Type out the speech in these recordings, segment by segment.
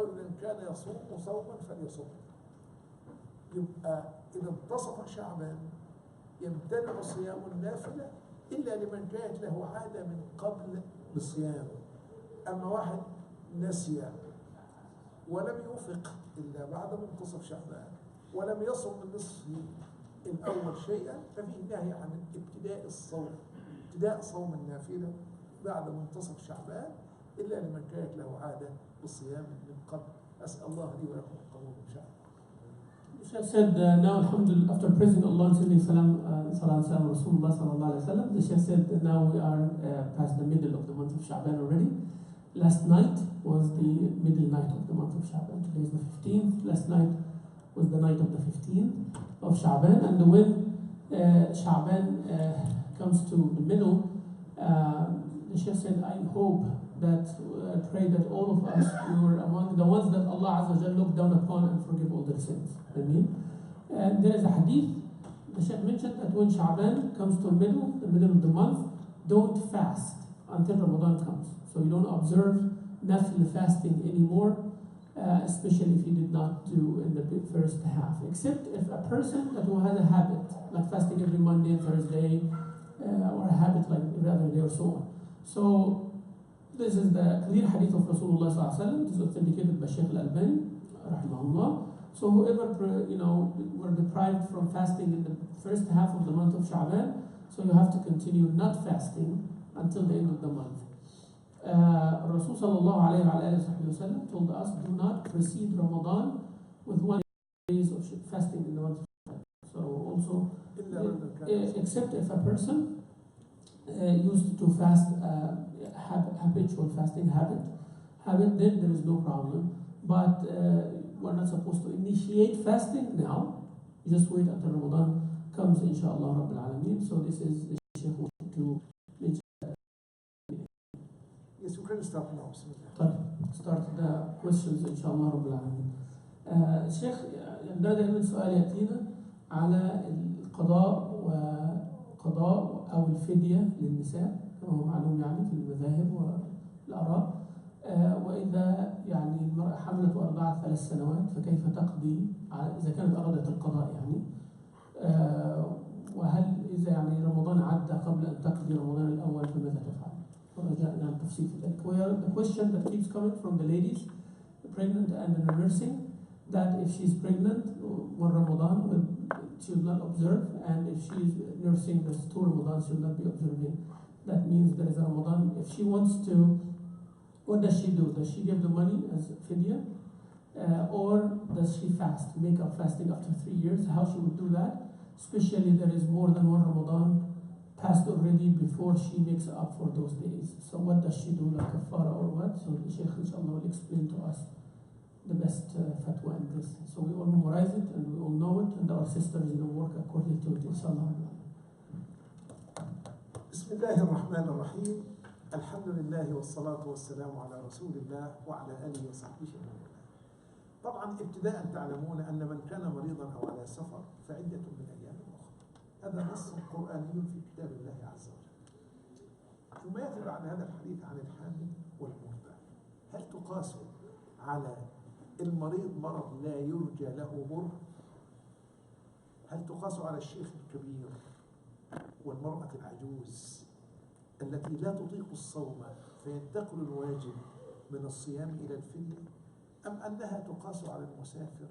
رجل كان يصوم صوما فليصوم. يبقى إذا انتصف شعبان يمتنع صيام النافلة إلا لمن كانت له عادة من قبل الصيام. أما واحد نسي ولم يفق إلا بعد منتصف شعبان ولم يصم من نصف الأول شيئا، ففيه نهي عن ابتداء صوم النافلة بعد منتصف شعبان إلا لمن كانت له عادة بالصيام من قبل. أسأل الله لي ولكم القبول إن شاء الله. The Sheikh said, now, alhamdulillah, after praising Allah and sending Salah Al Sawy Rasulullah sallallahu alayhi wa sallam, the Sheikh said that now we are past the middle of the month of Sha'ban already. Last night was the middle night of the month of Sha'ban. Today is the 15th. Last night was the night of the 15th of Sha'ban. And when Sha'ban comes to the middle, the Sheikh said, I hope that, pray that all of us, we were among the ones that Allah Azza wa Jalla looked down upon and forgive all their sins. I mean, and there is a hadith, the Sheikh mentioned that when Sha'ban comes to the middle of the month, don't fast until Ramadan comes. So you don't observe nafil fasting anymore, especially if you did not do in the first half, except if a person that who has a habit, like fasting every Monday and Thursday, or a habit like every other day or so on. So this is the clear hadith of Rasulullah sallallahu alaihi wasallam. This is authenticated by Shaykh Al-Albani, rahimahullah. So whoever were deprived from fasting in the first half of the month of Sha'ban, so you have to continue not fasting until the end of the month. Rasul sallallahu alayhi wa sallam told us, do not precede Ramadan with 1 day of fasting in the month of Sha'ban. So also, except if a person used to fast, habitual fasting habit, then there is no problem. But we're not supposed to initiate fasting now. You just wait until Ramadan comes, inshallah Rabbil Alameen. So this is the Shaykh to mention. Yes, we can start now. Start the questions, inshallah Rabbil Alameen. Sheikh, ده دائما سؤال يأتينا على القضاء أو الفدية للنساء كما هو معلوم يعني في المذاهب والآراء. وإذا يعني المرأة حملت وأرضعت 3 سنوات فكيف تقضي إذا كانت أرادت القضاء يعني، وهل إذا يعني رمضان عدى قبل أن تقضي رمضان الأول فماذا تفعل؟ ورجعنا عن تفصيل في ذلك. The question that keeps coming from the ladies, pregnant and in nursing, that if she's pregnant one Ramadan she will not observe, and if she's nursing there's 2 Ramadans she will not be observing. That means there is a Ramadan. If she wants to, what does she do? Does she give the money as fidya? Or does she fast, make up fasting after 3 years? How she would do that? Especially there is more than 1 Ramadan passed already before she makes up for those days. So what does she do, like kafara or what? So the Shaykh inshallah will explain to us the best fatwa in this. So we all memorize it and we all know it, and our sisters work according to it, inshallah. بسم الله الرحمن الرحيم. الحمد لله والصلاة والسلام على رسول الله وعلى آله وصحبه أجمعين. طبعا ابتداء تعلمون أن من كان مريضا أو على سفر فعدة من أيام أخرى. هذا نص قرآني في كتاب الله عز وجل. ثم يأتي بعد هذا الحديث عن الحامل والمرضع. هل تقاس على المريض مرض لا يرجى له بر؟ هل تقاس على الشيخ الكبير والمرأة العجوز التي لا تطيق الصوم فينتقل الواجب من الصيام إلى الفدية، أم أنها تقاس على المسافر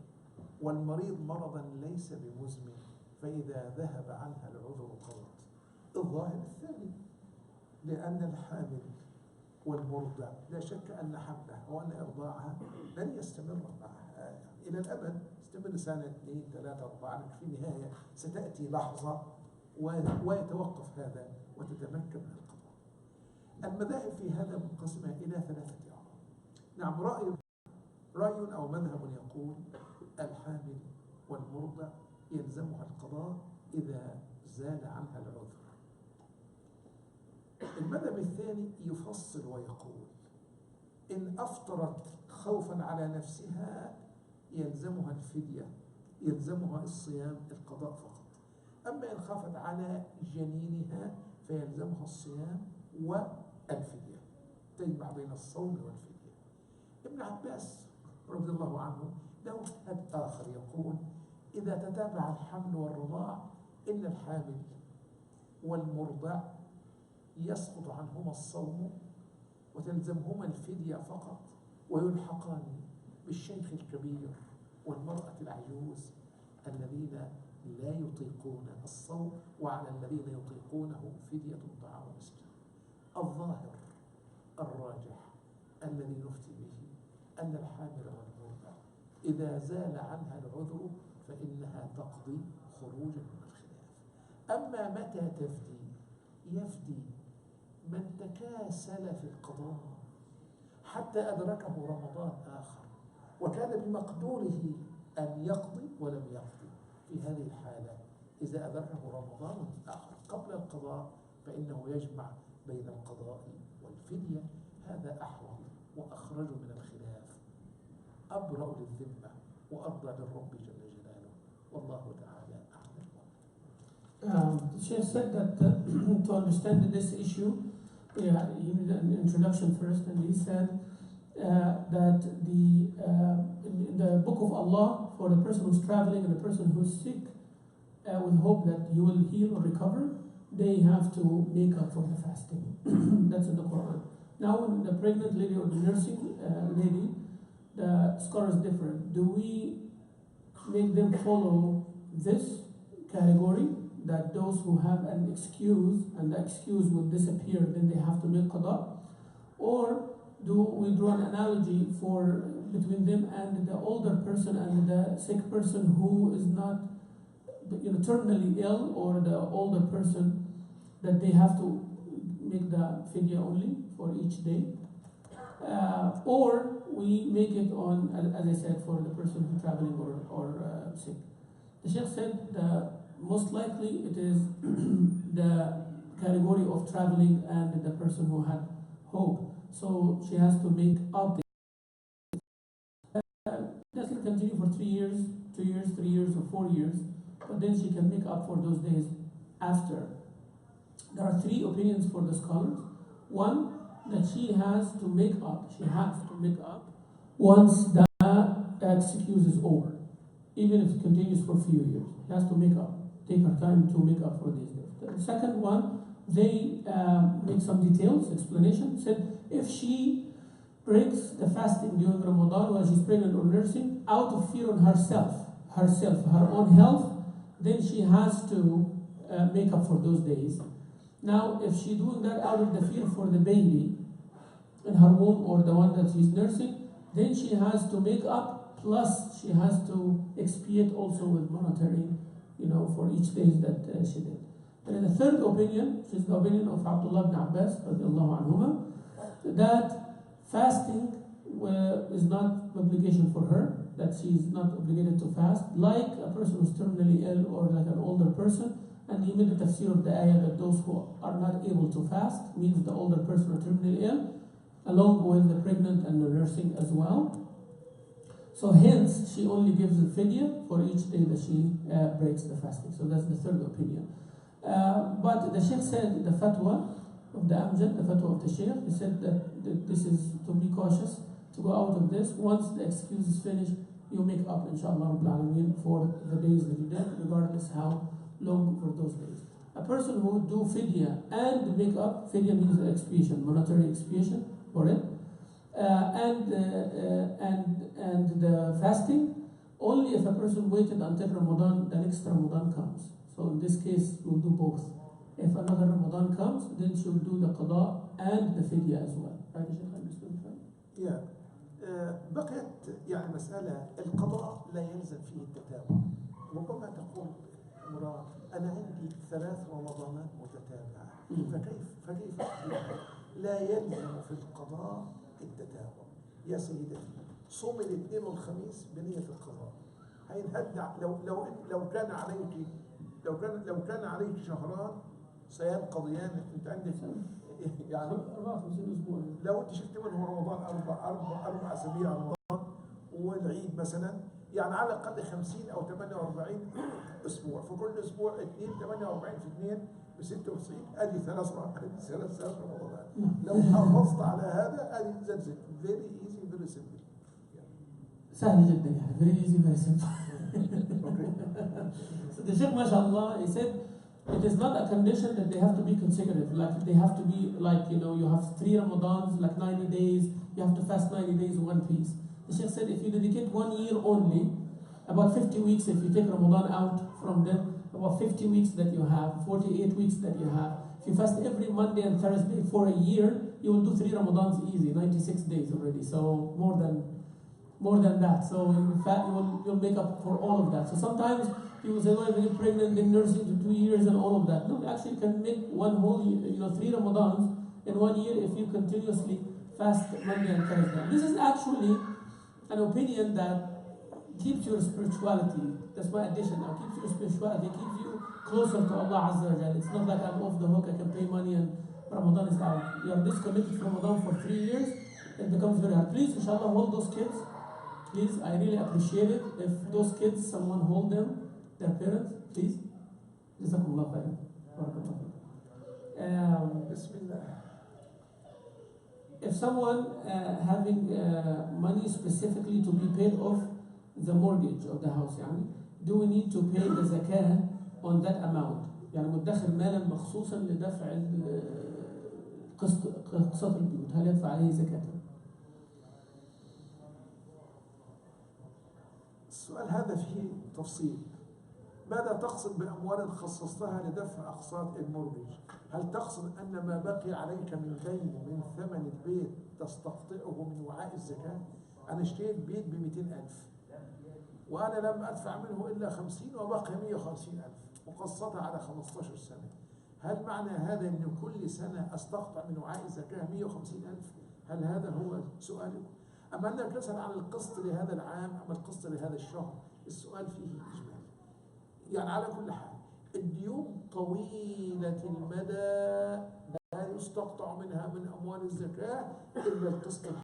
والمريض مرضا ليس بمزمن فإذا ذهب عنها العذر قضت؟ الظاهر الثاني، لأن الحامل والمرضع لا شك أن حملها وأن إرضاعها لن يستمر معها إلى الأبد، يستمر 1 2 3 4 في النهاية ستأتي لحظة ويتوقف هذا وتتمكن من القضاء. المذاهب في هذا منقسمة إلى 3 آراء. نعم، رأي أو مذهب يقول الحامل والمرضع يلزمها القضاء إذا زال عنها العذر. المذهب الثاني يفصل ويقول إن أفطرت خوفا على نفسها يلزمها الفدية، يلزمها الصيام القضاء فقط. أما إن خافت على جنينها فيلزمها الصيام والفدية، تجمع بين الصوم والفدية. ابن عباس رضي الله عنه له اجتهاد آخر يقول إذا تتابع الحمل والرضاع إن الحامل والمرضع يسقط عنهما الصوم وتلزمهما الفدية فقط، ويلحقان بالشيخ الكبير والمرأة العجوز الذين لا يطيقون الصوم، وعلى الذين يطيقونه فدية طعام مسكين. الظاهر الراجح الذي نفتي به أن الحامل والمرضع إذا زال عنها العذر فإنها تقضي خروجا من الخلاف. أما متى تفدي؟ يفدي من تكاسل في القضاء حتى أدركه رمضان آخر وكان بمقدوره أن يقضي ولم يقضي. في هذه الحالة إذا أدركه رمضان آخر قبل القضاء فإنه يجمع بين القضاء والفدية. هذا أحوط وأخرج من الخلاف، أبرأ للذمة وأرضى للرب جل جلاله، والله تعالى أعلم. The Sheikh said that to understand this issue, he needed an introduction first, and he said that in the book of Allah, for the person who's traveling and the person who's sick, with hope that you will heal or recover, they have to make up for the fasting. That's in the Quran. Now, in the pregnant lady or the nursing lady, the scholars differ. Do we make them follow this category, that those who have an excuse and the excuse will disappear, then they have to make qada? Or do we draw an analogy between them and the older person and the sick person who is not terminally ill, or the older person, that they have to make the fidya only for each day? Or we make it on, as I said, for the person who's traveling or sick. The Sheikh said most likely it is the category of traveling and the person who had hope. So she has to make up. Doesn't continue for 3 years, 2 years, 3 years, or 4 years, but then she can make up for those days after. There are 3 opinions for the scholars. One, that she has to make up. She has to make up once the excuse is over, even if it continues for a few years. She has to make up. Take her time to make up for these days. The second one, they make some details, explanation. Said if she breaks the fasting during Ramadan while she's pregnant or nursing out of fear on herself, her own health, then she has to make up for those days. Now, if she's doing that out of the fear for the baby in her womb or the one that she's nursing, then she has to make up, plus she has to expiate also with monetary, for each day that she did. And the third opinion, which is the opinion of Abdullah ibn Abbas, radiallahu anhuma, that fasting is not obligation for her, that she is not obligated to fast, like a person who's terminally ill or like an older person. And he made the tafsir of the ayah that those who are not able to fast means the older person or terminally ill, along with the pregnant and the nursing as well. So hence, she only gives the fidya for each day that she breaks the fasting. So that's the third opinion. But the Sheikh said, the fatwa of the Amjad, the fatwa of the Sheikh, he said that this is to be cautious, to go out of this. Once the excuse is finished, you make up, inshallah, for the days that you did, regardless how long for those days. A person who would do fidya and make up, fidya means expiation, monetary expiation for it, and the fasting, only if a person waited until Ramadan, the next Ramadan comes. So in this case, we'll do both. If another Ramadan comes, then she'll do the qada and the fidya as well. Right, Sheikh? Understood, right? Yeah. بقيت مسألة القضاء لا يلزم فيه التتابع. ربما تقول مراد أنا عندي 3 رمضانات متتابعة، فكيف لا يلزم في القضاء التتابع. يا سيدتي، صوم الاثنين والخميس بنية القضاء. هينهد لو كان عليك شهران سينقضيان. انت عندك 54 اسبوع. لو انت شفت منهم رمضان 4 اسابيع رمضان والعيد مثلا، على الاقل 50 او 48 اسبوع، فكل اسبوع 2 48 في 2 ب 96، ادي 3 رمضانات. لو حافظت على هذا ادي زلزل. فيري ايزي فيري سمبل. سهل جدا يعني, very easy, very simple. Okay. So the Sheikh, mashallah, he said, it is not a condition that they have to be consecutive. Like they have to be like, you have 3 Ramadans, like 90 days, you have to fast 90 days in one piece. The Sheikh said, if you dedicate 1 year only, about 50 weeks, if you take Ramadan out from them, about 50 weeks that you have, 48 weeks that you have, if you fast every Monday and Thursday for a year, you will do 3 Ramadans easy, 96 days already. So more than that. So in fact, you'll make up for all of that. So sometimes people say, oh, you're pregnant, then nursing for 2 years and all of that. No, actually you can make one whole year, 3 Ramadans in 1 year if you continuously fast Monday and Thursday. This is actually an opinion that keeps your spirituality. That's my addition now. Keeps your spirituality, keeps you closer to Allah Azza wa Jalla. It's not like I'm off the hook, I can pay money and Ramadan is out. You are disconnected from Ramadan for 3 years, it becomes very hard. Please, inshallah, hold those kids. Please, I really appreciate it. If those kids, someone hold them, their parents, please. Jazakumullah khairan. Bismillah. If someone having money specifically to be paid off the mortgage of the house, do we need to pay the zakah on that amount? يعني مدخر مالا مخصوصا لدفع قسط البيوت، هل يدفع عليه زكاة؟ السؤال هذا فيه تفصيل. ماذا تقصد بأموال خصصتها لدفع أقساط المورجج؟ هل تقصد أن ما بقي عليك من دين من ثمن البيت تستقطعه من وعاء الزكاة؟ أنا اشتريت بيت ب200,000 وأنا لم أدفع منه إلا 50 وبقي 150,000 مقسطة على 15 سنة. هل معنى هذا أن كل سنة أستقطع من وعاء الزكاة 150,000؟ هل هذا هو سؤالك؟ أما أنك تسأل عن القسط لهذا العام أم القسط لهذا الشهر؟ السؤال فيه إجمال. يعني على كل حال الديون طويلة المدى لا يستقطع منها من أموال الزكاة إلا القسط الحالي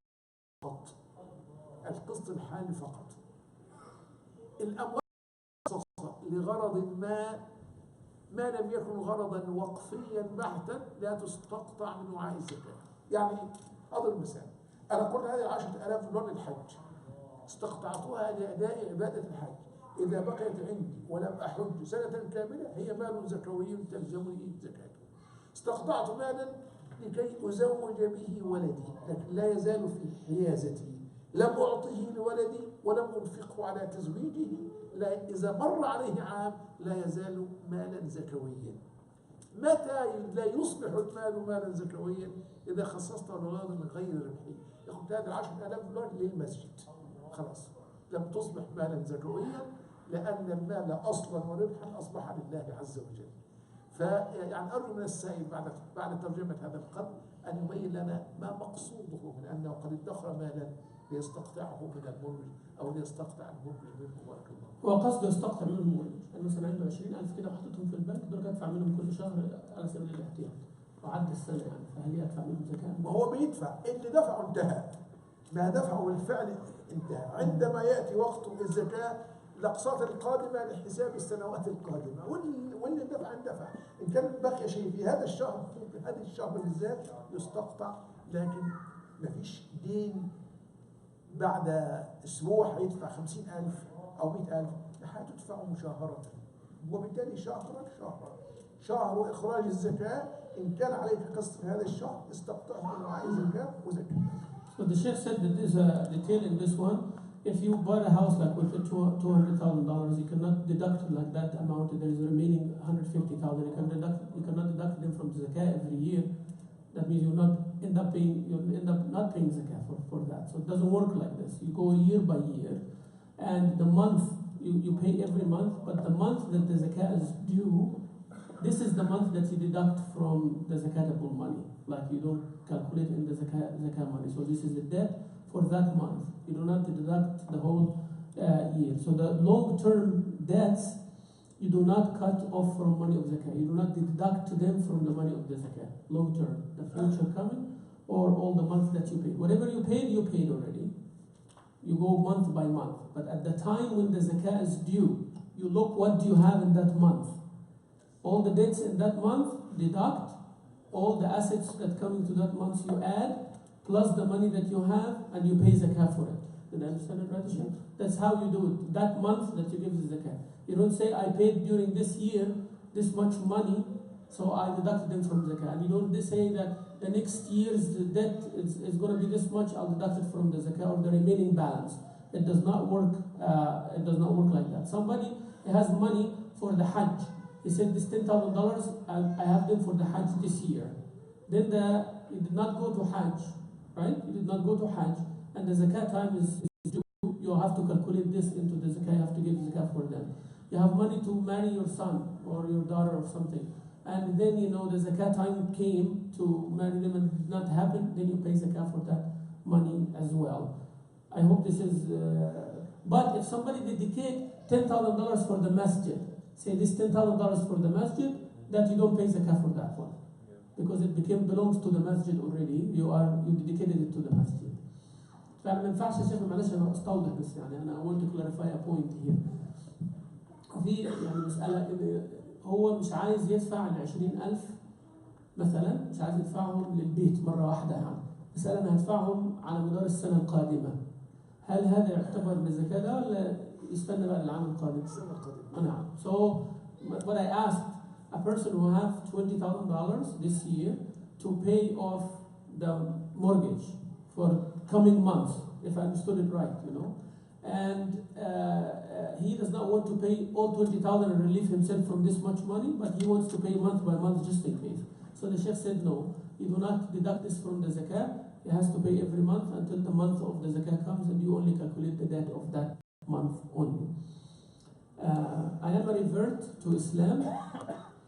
فقط. القسط الحالي فقط. الأموال لغرض ما لم يكن غرضا وقفيا بحتا لا تستقطع من وعاء الزكاة. يعني أضرب مثال، أنا قلت هذه 10,000 دولار للحج، استقطعتها لأداء عبادة الحج. إذا بقيت عندي ولم أحج سنة كاملة هي مال زكوي تلزمني زكاته. استقطعت مالا لكي أزوج به ولدي، لكن لا يزال في حيازتي، لم أعطه لولدي ولم أنفقه على تزويجه، إذا مر عليه عام لا يزال مالا زكويا. متى لا يصبح المال مالا زكويا؟ إذا خصصته لغرض غير ربحي. ياخد هذا 10,000 دولار للمسجد، خلاص لم تصبح مالا زكويا لأن المال أصلا وربحا أصبح لله عز وجل. فيعني أرجو من السائل بعد ترجمة هذا القدر أن يبين لنا ما مقصوده من أنه قد ادخر مالا ليستقطعه من المرج أو ليستقطع المرج منه. بارك الله. هو قصده يستقطع منه المرج، يعني مثلا عنده 20,000 كده حطيتهم في البنك، دول أدفع منهم كل شهر على سبيل الاحتياط وعد السنة، يعني فهل يدفع منهم زكاة؟ ما هو بيدفع، اللي دفعه انتهى، ما دفعه بالفعل انتهى. عندما يأتي وقت الزكاة الأقساط القادمة لحساب السنوات القادمة، واللي دفع اندفع. إن كان بقي شيء في هذا الشهر، ممكن هذا الشهر بالذات يستقطع، لكن ما فيش دين بعد أسبوع هيدفع 50,000 أو 100,000، هتدفع مشاهرة، وبالتالي شهر إخراج الزكاة. إن كان عليك قسط في هذا الشهر استقطعه من وعاء الزكاة وزكاة. So the Sheikh said that there's a detail in this one. If you bought a house like with $200,000, you cannot deduct like that amount. There is a remaining $150,000. You cannot deduct them from the zakah every year. That means you'll end up not paying zakah for that. So it doesn't work like this. You go year by year, and the month you pay every month, but the month that the zakah is due, this is the month that you deduct from the zakatable money. Like you don't calculate in the zakah money. So this is the debt for that month. You do not deduct the whole year. So the long-term debts, you do not cut off from money of zakah. You do not deduct them from the money of the zakah. Long-term, the future coming, or all the months that you paid. Whatever you paid already. You go month by month. But at the time when the zakah is due, you look what do you have in that month. All the debts in that month, deduct. All the assets that come into that month, you add, plus the money that you have, and you pay zakah for it. Did I understand it right, Sheikh? That's how you do it. That month that you give the zakat. You don't say, I paid during this year this much money, so I deducted them from zakat. And you don't say that the next year's debt is going to be this much, I'll deduct it from the zakat or the remaining balance. It does not work. It does not work like that. Somebody has money for the Hajj. He said, this $10,000, I have them for the Hajj this year. Then he did not go to Hajj, right? He did not go to Hajj, and the zakat time is due. You have to calculate this into the zakat. You have to give zakat for them. You have money to marry your son or your daughter or something, and then the zakat time came to marry them and it did not happen. Then you pay zakat for that money as well. I hope this is. But if somebody dedicate $10,000 for the masjid, say this $10,000 for the masjid, that you don't pay zakat for that one, because it belongs to the masjid already. You dedicated it to the masjid. فما ينفعش يا شيخ معلش انا استوضح بس يعني انا I want to clarify a point here. في يعني مسألة إن هو مش عايز يدفع ال20,000 مثلا، مش عايز يدفعهم للبيت مرة واحدة يعني، بس أنا هدفعهم على مدار السنة القادمة. هل هذا يعتبر من الزكاة ده ولا يستنى بقى للعام القادم؟ السنة القادمة. نعم. So what I asked, a person who have $20,000 this year to pay off the mortgage for coming months, if I understood it right, and he does not want to pay all 20,000 and relieve himself from this much money, but he wants to pay month by month just in case. So the Sheikh said, no, you do not deduct this from the zakat. He has to pay every month until the month of the zakat comes, and you only calculate the debt of that month only. I am a revert to Islam,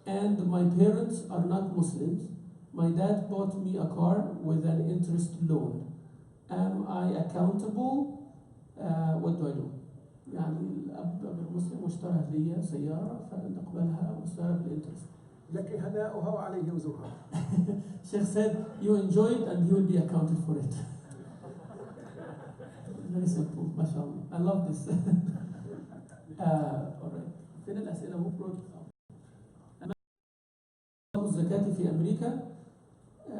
and my parents are not Muslims. My dad bought me a car with an interest loan. Am I accountable? What do I do? يعني الأب غير مسلم واشترى لي سيارة فنقبلها واشترى بالإنترست. لك هناؤها وعليه وزرها. Sheikh said, you enjoy it and he will be accounted for it. Very simple, mashallah. I love this. Alright. فين الأسئلة مفروض؟ نصاب الزكاة في أمريكا.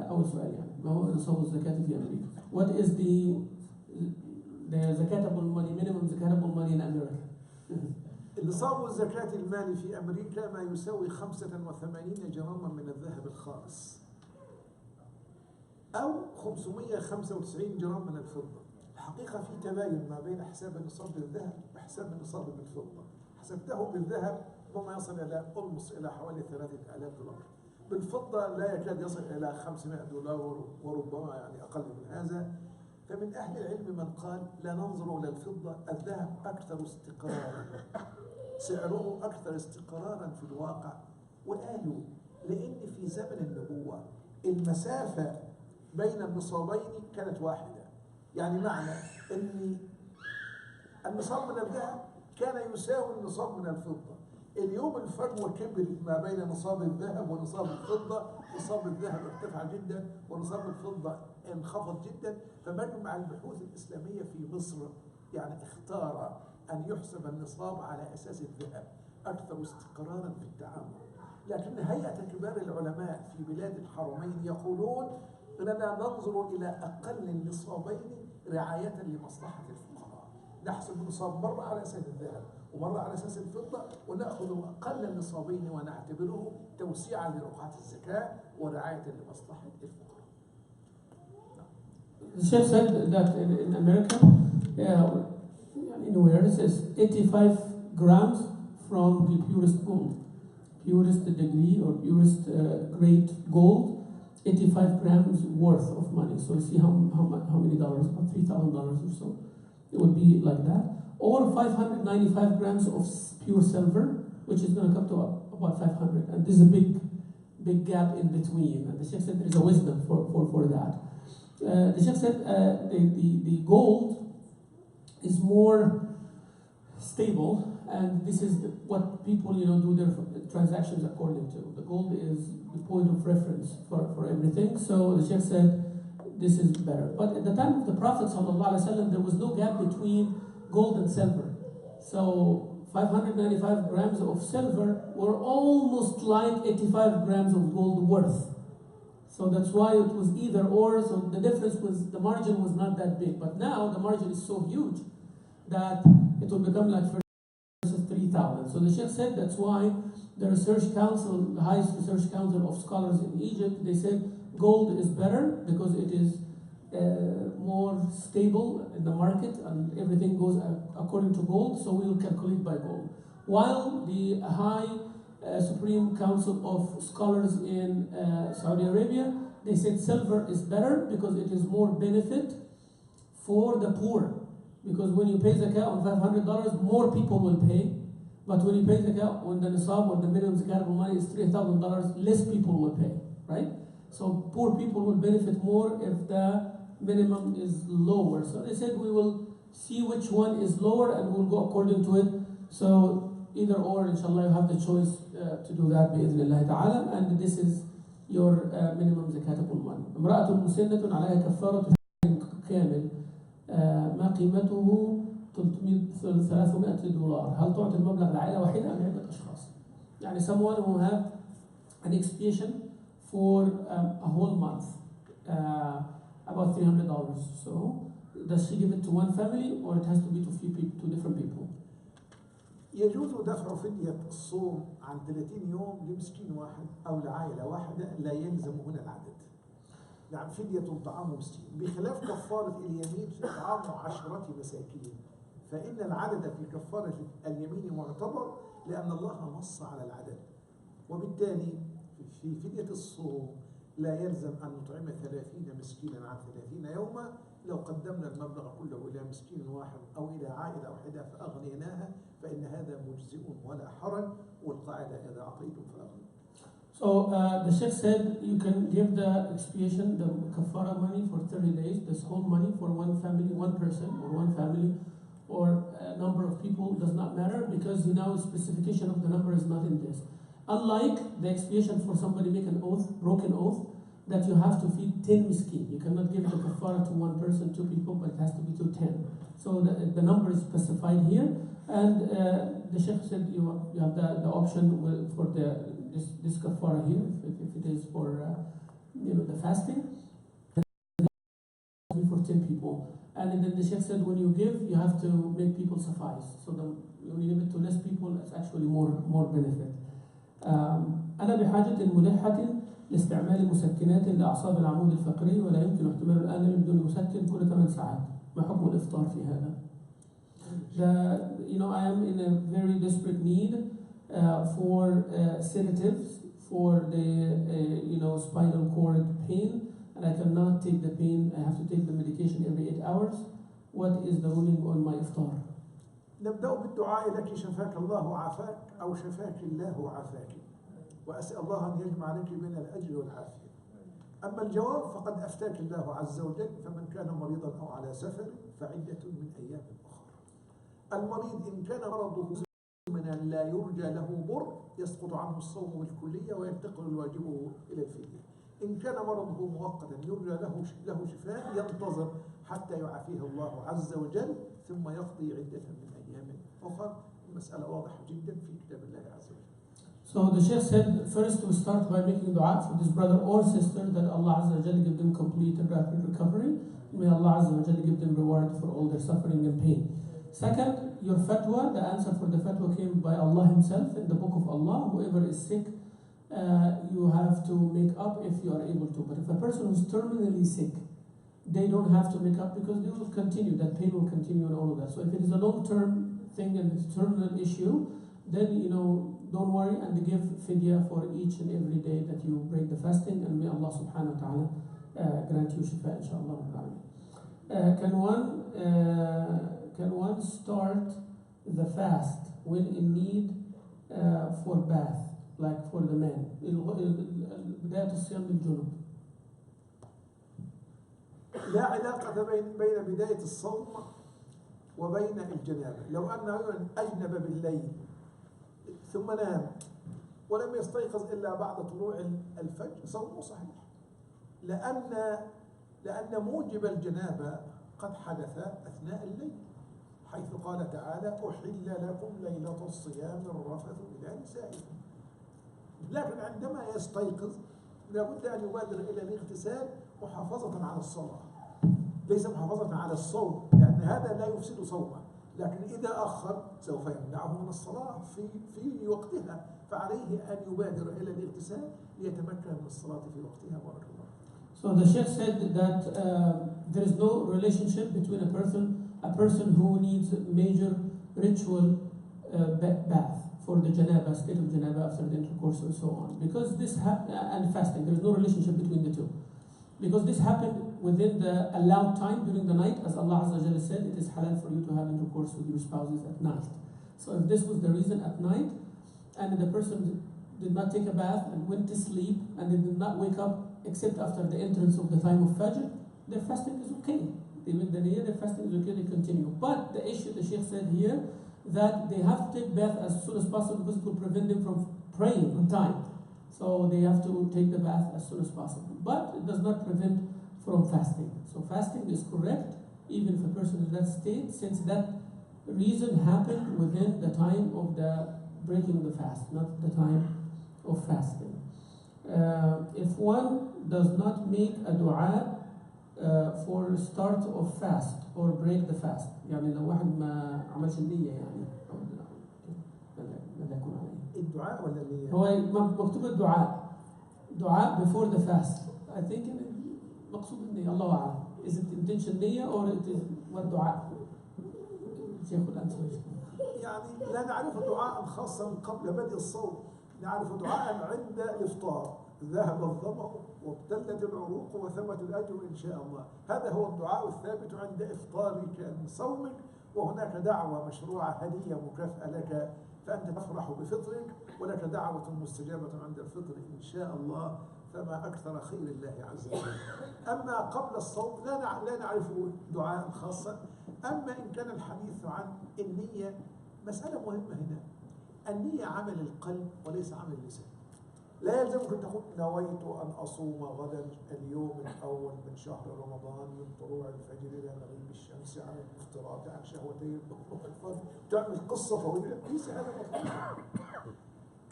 أول سؤال يعني ما هو نصاب الزكاة في أمريكا؟ What is the zakatable money, minimum zakatable money in America? نصاب الزكاة المالي في أمريكا ما يساوي 85 جراما من الذهب الخالص أو 595 جرام من الفضة. الحقيقة في تباين ما بين حساب نصاب الذهب وحساب نصاب بالفضة. حسبته بالذهب ربما يصل إلى ألمس إلى حوالي $3,000. بالفضة لا يكاد يصل إلى $500 وربما يعني أقل من هذا. فمن أهل العلم من قال لا ننظر إلى الفضة، الذهب أكثر استقرارا، سعره أكثر استقرارا في الواقع. وقالوا لأن في زمن النبوة المسافة بين النصابين كانت واحدة، يعني معنى أن النصاب من الذهب كان يساوي النصاب من الفضة. اليوم الفجوة كبرت ما بين نصاب الذهب ونصاب الفضة. نصاب الذهب ارتفع جدا ونصاب الفضة انخفض جدا. فمجمع البحوث الإسلامية في مصر يعني اختار أن يحسب النصاب على أساس الذهب أكثر استقرارا في التعامل. لكن هيئة كبار العلماء في بلاد الحرمين يقولون أننا ننظر إلى أقل النصابين رعاية لمصلحة الفقراء. نحسب النصاب مرة على أساس الذهب ومرة على أساس الفضة، ونأخذ أقل النصابين ونعتبره توسيعا لرقعة الزكاة ورعاية لمصلحة الفقراء. The Sheikh said that in America, anywhere it says 85 grams from the purest gold, purest degree or purest grade gold, 85 grams worth of money. So you see how many dollars? About $3,000 or so. It would be like that. Or 595 grams of pure silver, which is going to come to about 500. And there's a big gap in between. And the Sheikh said there is a wisdom for that. The Sheikh said the gold is more stable, and this is what people do their transactions according to. The gold is the point of reference for everything. So the Sheikh said this is better. But at the time of the Prophet ﷺ, there was no gap between gold and silver. So 595 grams of silver were almost like 85 grams of gold worth. So that's why it was either or. So the difference was the margin was not that big. But now the margin is so huge that it will become like versus 3,000. So the Sheikh said that's why the research council, the highest research council of scholars in Egypt, they said gold is better because it is more stable in the market and everything goes according to gold. So we will calculate by gold. While the high Supreme Council of Scholars in Saudi Arabia, they said silver is better because it is more benefit for the poor. Because when you pay zakat on $500, more people will pay. But when you pay zakat, when the nisab or the minimum zakatable money is $3,000, less people will pay, right? So poor people will benefit more if the minimum is lower. So they said we will see which one is lower and we'll go according to it. So either or, inshallah, you have the choice to do that بإذن ta'ala. And this is your minimum zakatable money. امرأة مسنة عليها كفارة كامل ما قيمته $300. هل تعطي المبلغ لعائلة واحدة أم عدة أشخاص؟ يعني someone who have an expiation for a whole month, about $300. So does she give it to one family or it has to be to few people, to different people? يجوز دفع فدية الصوم عن 30 يوم لمسكين واحد أو لعائلة واحدة لا يلزم هنا العدد. يعني فدية طعام مسكين بخلاف كفارة اليمين في طعام 10 مساكين، فإن العدد في كفارة اليمين معتبر لأن الله نص على العدد، وبالتالي في فدية الصوم لا يلزم أن نطعم 30 مسكينا عن 30 يوما. لو قدمنا المبلغ كله إلى مسكين واحد أو إلى عائلة واحدة فأغنيناها فإن هذا مجزئ ولا حرج، والقاعدة إذا أعطيتم فأغنوا. So the Sheikh said you can give the expiation, the kafara money for 30 days, this whole money for one family, one person or one family or a number of people, does not matter because specification of the number is not in this. Unlike the expiation for somebody make an oath, broken oath, that you have to feed 10 miskin. You cannot give the kafara to one person, 2 people, but it has to be to 10. So the number is specified here. And the Sheikh said you have the option for this kafara here, if it is for the fasting, for 10 people. And then the Sheikh said when you give, you have to make people suffice. So when you give it to less people, it's actually more benefit. أنا بحاجة ملحة لاستعمال مسكنات لأعصاب العمود الفقري ولا يمكن احتمال الآلام بدون مسكن كل 8 ساعات. ما حكم الإفطار في هذا؟ I am in a very desperate need for sedatives for the spinal cord pain, and I cannot take the pain. I have to take the medication every 8 hours. What is the ruling on my iftar? نبدأ بالدعاء لك شفاك الله وعافاك أو شفاك الله وعافاك، وأسأل الله أن يجمع لك بين الأجر والعافية. أما الجواب فقد أفتاك الله عز وجل، فمن كان مريضا أو على سفر فعدة من أيام أخرى. المريض إن كان مرضه مزمنا لا يرجى له بر يسقط عنه الصوم بالكلية وينتقل الواجب إلى الفدية. إن كان مرضه مؤقتا يرجى له شفاء ينتظر حتى يعافيه الله عز وجل ثم يقضي عدة من أيام أخرى. المسألة واضحة جدا في كتاب الله عز وجل. So the Sheikh said first we start by making dua for this brother or sister that Allah Azza wa Jalla give them complete and rapid recovery. May Allah Azza wa Jalla give them reward for all their suffering and pain. Second, your fatwa, the answer for the fatwa came by Allah Himself in the book of Allah. Whoever is sick, you have to make up if you are able to. But if a person is terminally sick, they don't have to make up because they will continue, that pain will continue and all of that. So if it is a long-term thing and it's a terminal issue, then don't worry and give fidya for each and every day that you break the fasting, and may Allah subhanahu wa ta'ala grant you shifa inshallah. Can one start the fast when in need for bath, like for the man? بداية الصيام للجنوب. لا علاقة بين بداية الصوم وبين الجنابة. لو أنه أجنب بالليل ثم نام ولم يستيقظ إلا بعد طلوع الفجر صومه صحيح، لأن موجب الجنابة قد حدث أثناء الليل، حيث قال تعالى أحل لكم ليلة الصيام الرفث إلى نسائكم. لكن عندما يستيقظ لابد أن يبادر إلى الاغتسال محافظة على الصلاة، ليس محافظة على الصوم، لأن هذا لا يفسد صومه، لكن إذا أخر سوف يمنعه من الصلاة في وقتها، فعليه أن يبادر إلى الاغتسال ليتمكن من الصلاة في وقتها. بارك الله. So the Sheikh said that there is no relationship between a person who needs major ritual bath for the janaba, state of janaba after the intercourse and so on, because this and fasting, there is no relationship between the two, because this happened within the allowed time during the night, as Allah Azza wa Jalla said, it is halal for you to have intercourse with your spouses at night. So if this was the reason at night, and the person did not take a bath and went to sleep and they did not wake up except after the entrance of the time of Fajr, their fasting is okay. They make the niyyah, their fasting is okay, they continue. But the issue the Sheikh said here, that they have to take bath as soon as possible because it will prevent them from praying on time. So they have to take the bath as soon as possible. But it does not prevent from fasting. So fasting is correct even if a person is in that state, since that reason happened within the time of the breaking the fast, not the time of fasting. If one does not make a dua for start of fast or break the fast, يعني لو واحد ما عملش النية يعني ماذا يكون عليه؟ الدعاء ولا النية؟ هو مكتوب الدعاء before the fast. I think مقصود النية، الله أعلم. Is it intention نية or it is what دعاء؟ شيخ الأنسر. يعني لا نعرف دعاء خاصا قبل بدء الصوم، نعرف دعاء عند الإفطار، ذهب الظمأ وابتلت العروق وثبت الأجر إن شاء الله. هذا هو الدعاء الثابت عند إفطارك من صومك، وهناك دعوة مشروعة هدية مكافأة لك، فأنت تفرح بفطرك، ولك دعوة مستجابة عند الفطر إن شاء الله، فما أكثر خير الله عز وجل. أما قبل الصوم لا نعرف دعاء خاصا. أما إن كان الحديث عن النية، مسألة مهمة هنا. النية عمل القلب وليس عمل اللسان. لا يلزمك أن تقول نويت أن أصوم غدا اليوم الأول من شهر رمضان من طلوع الفجر إلى مغيب الشمس عن الافتراض عن شهوتي الظهر والفجر، تعمل قصة طويلة، ليس هذا مطلوب.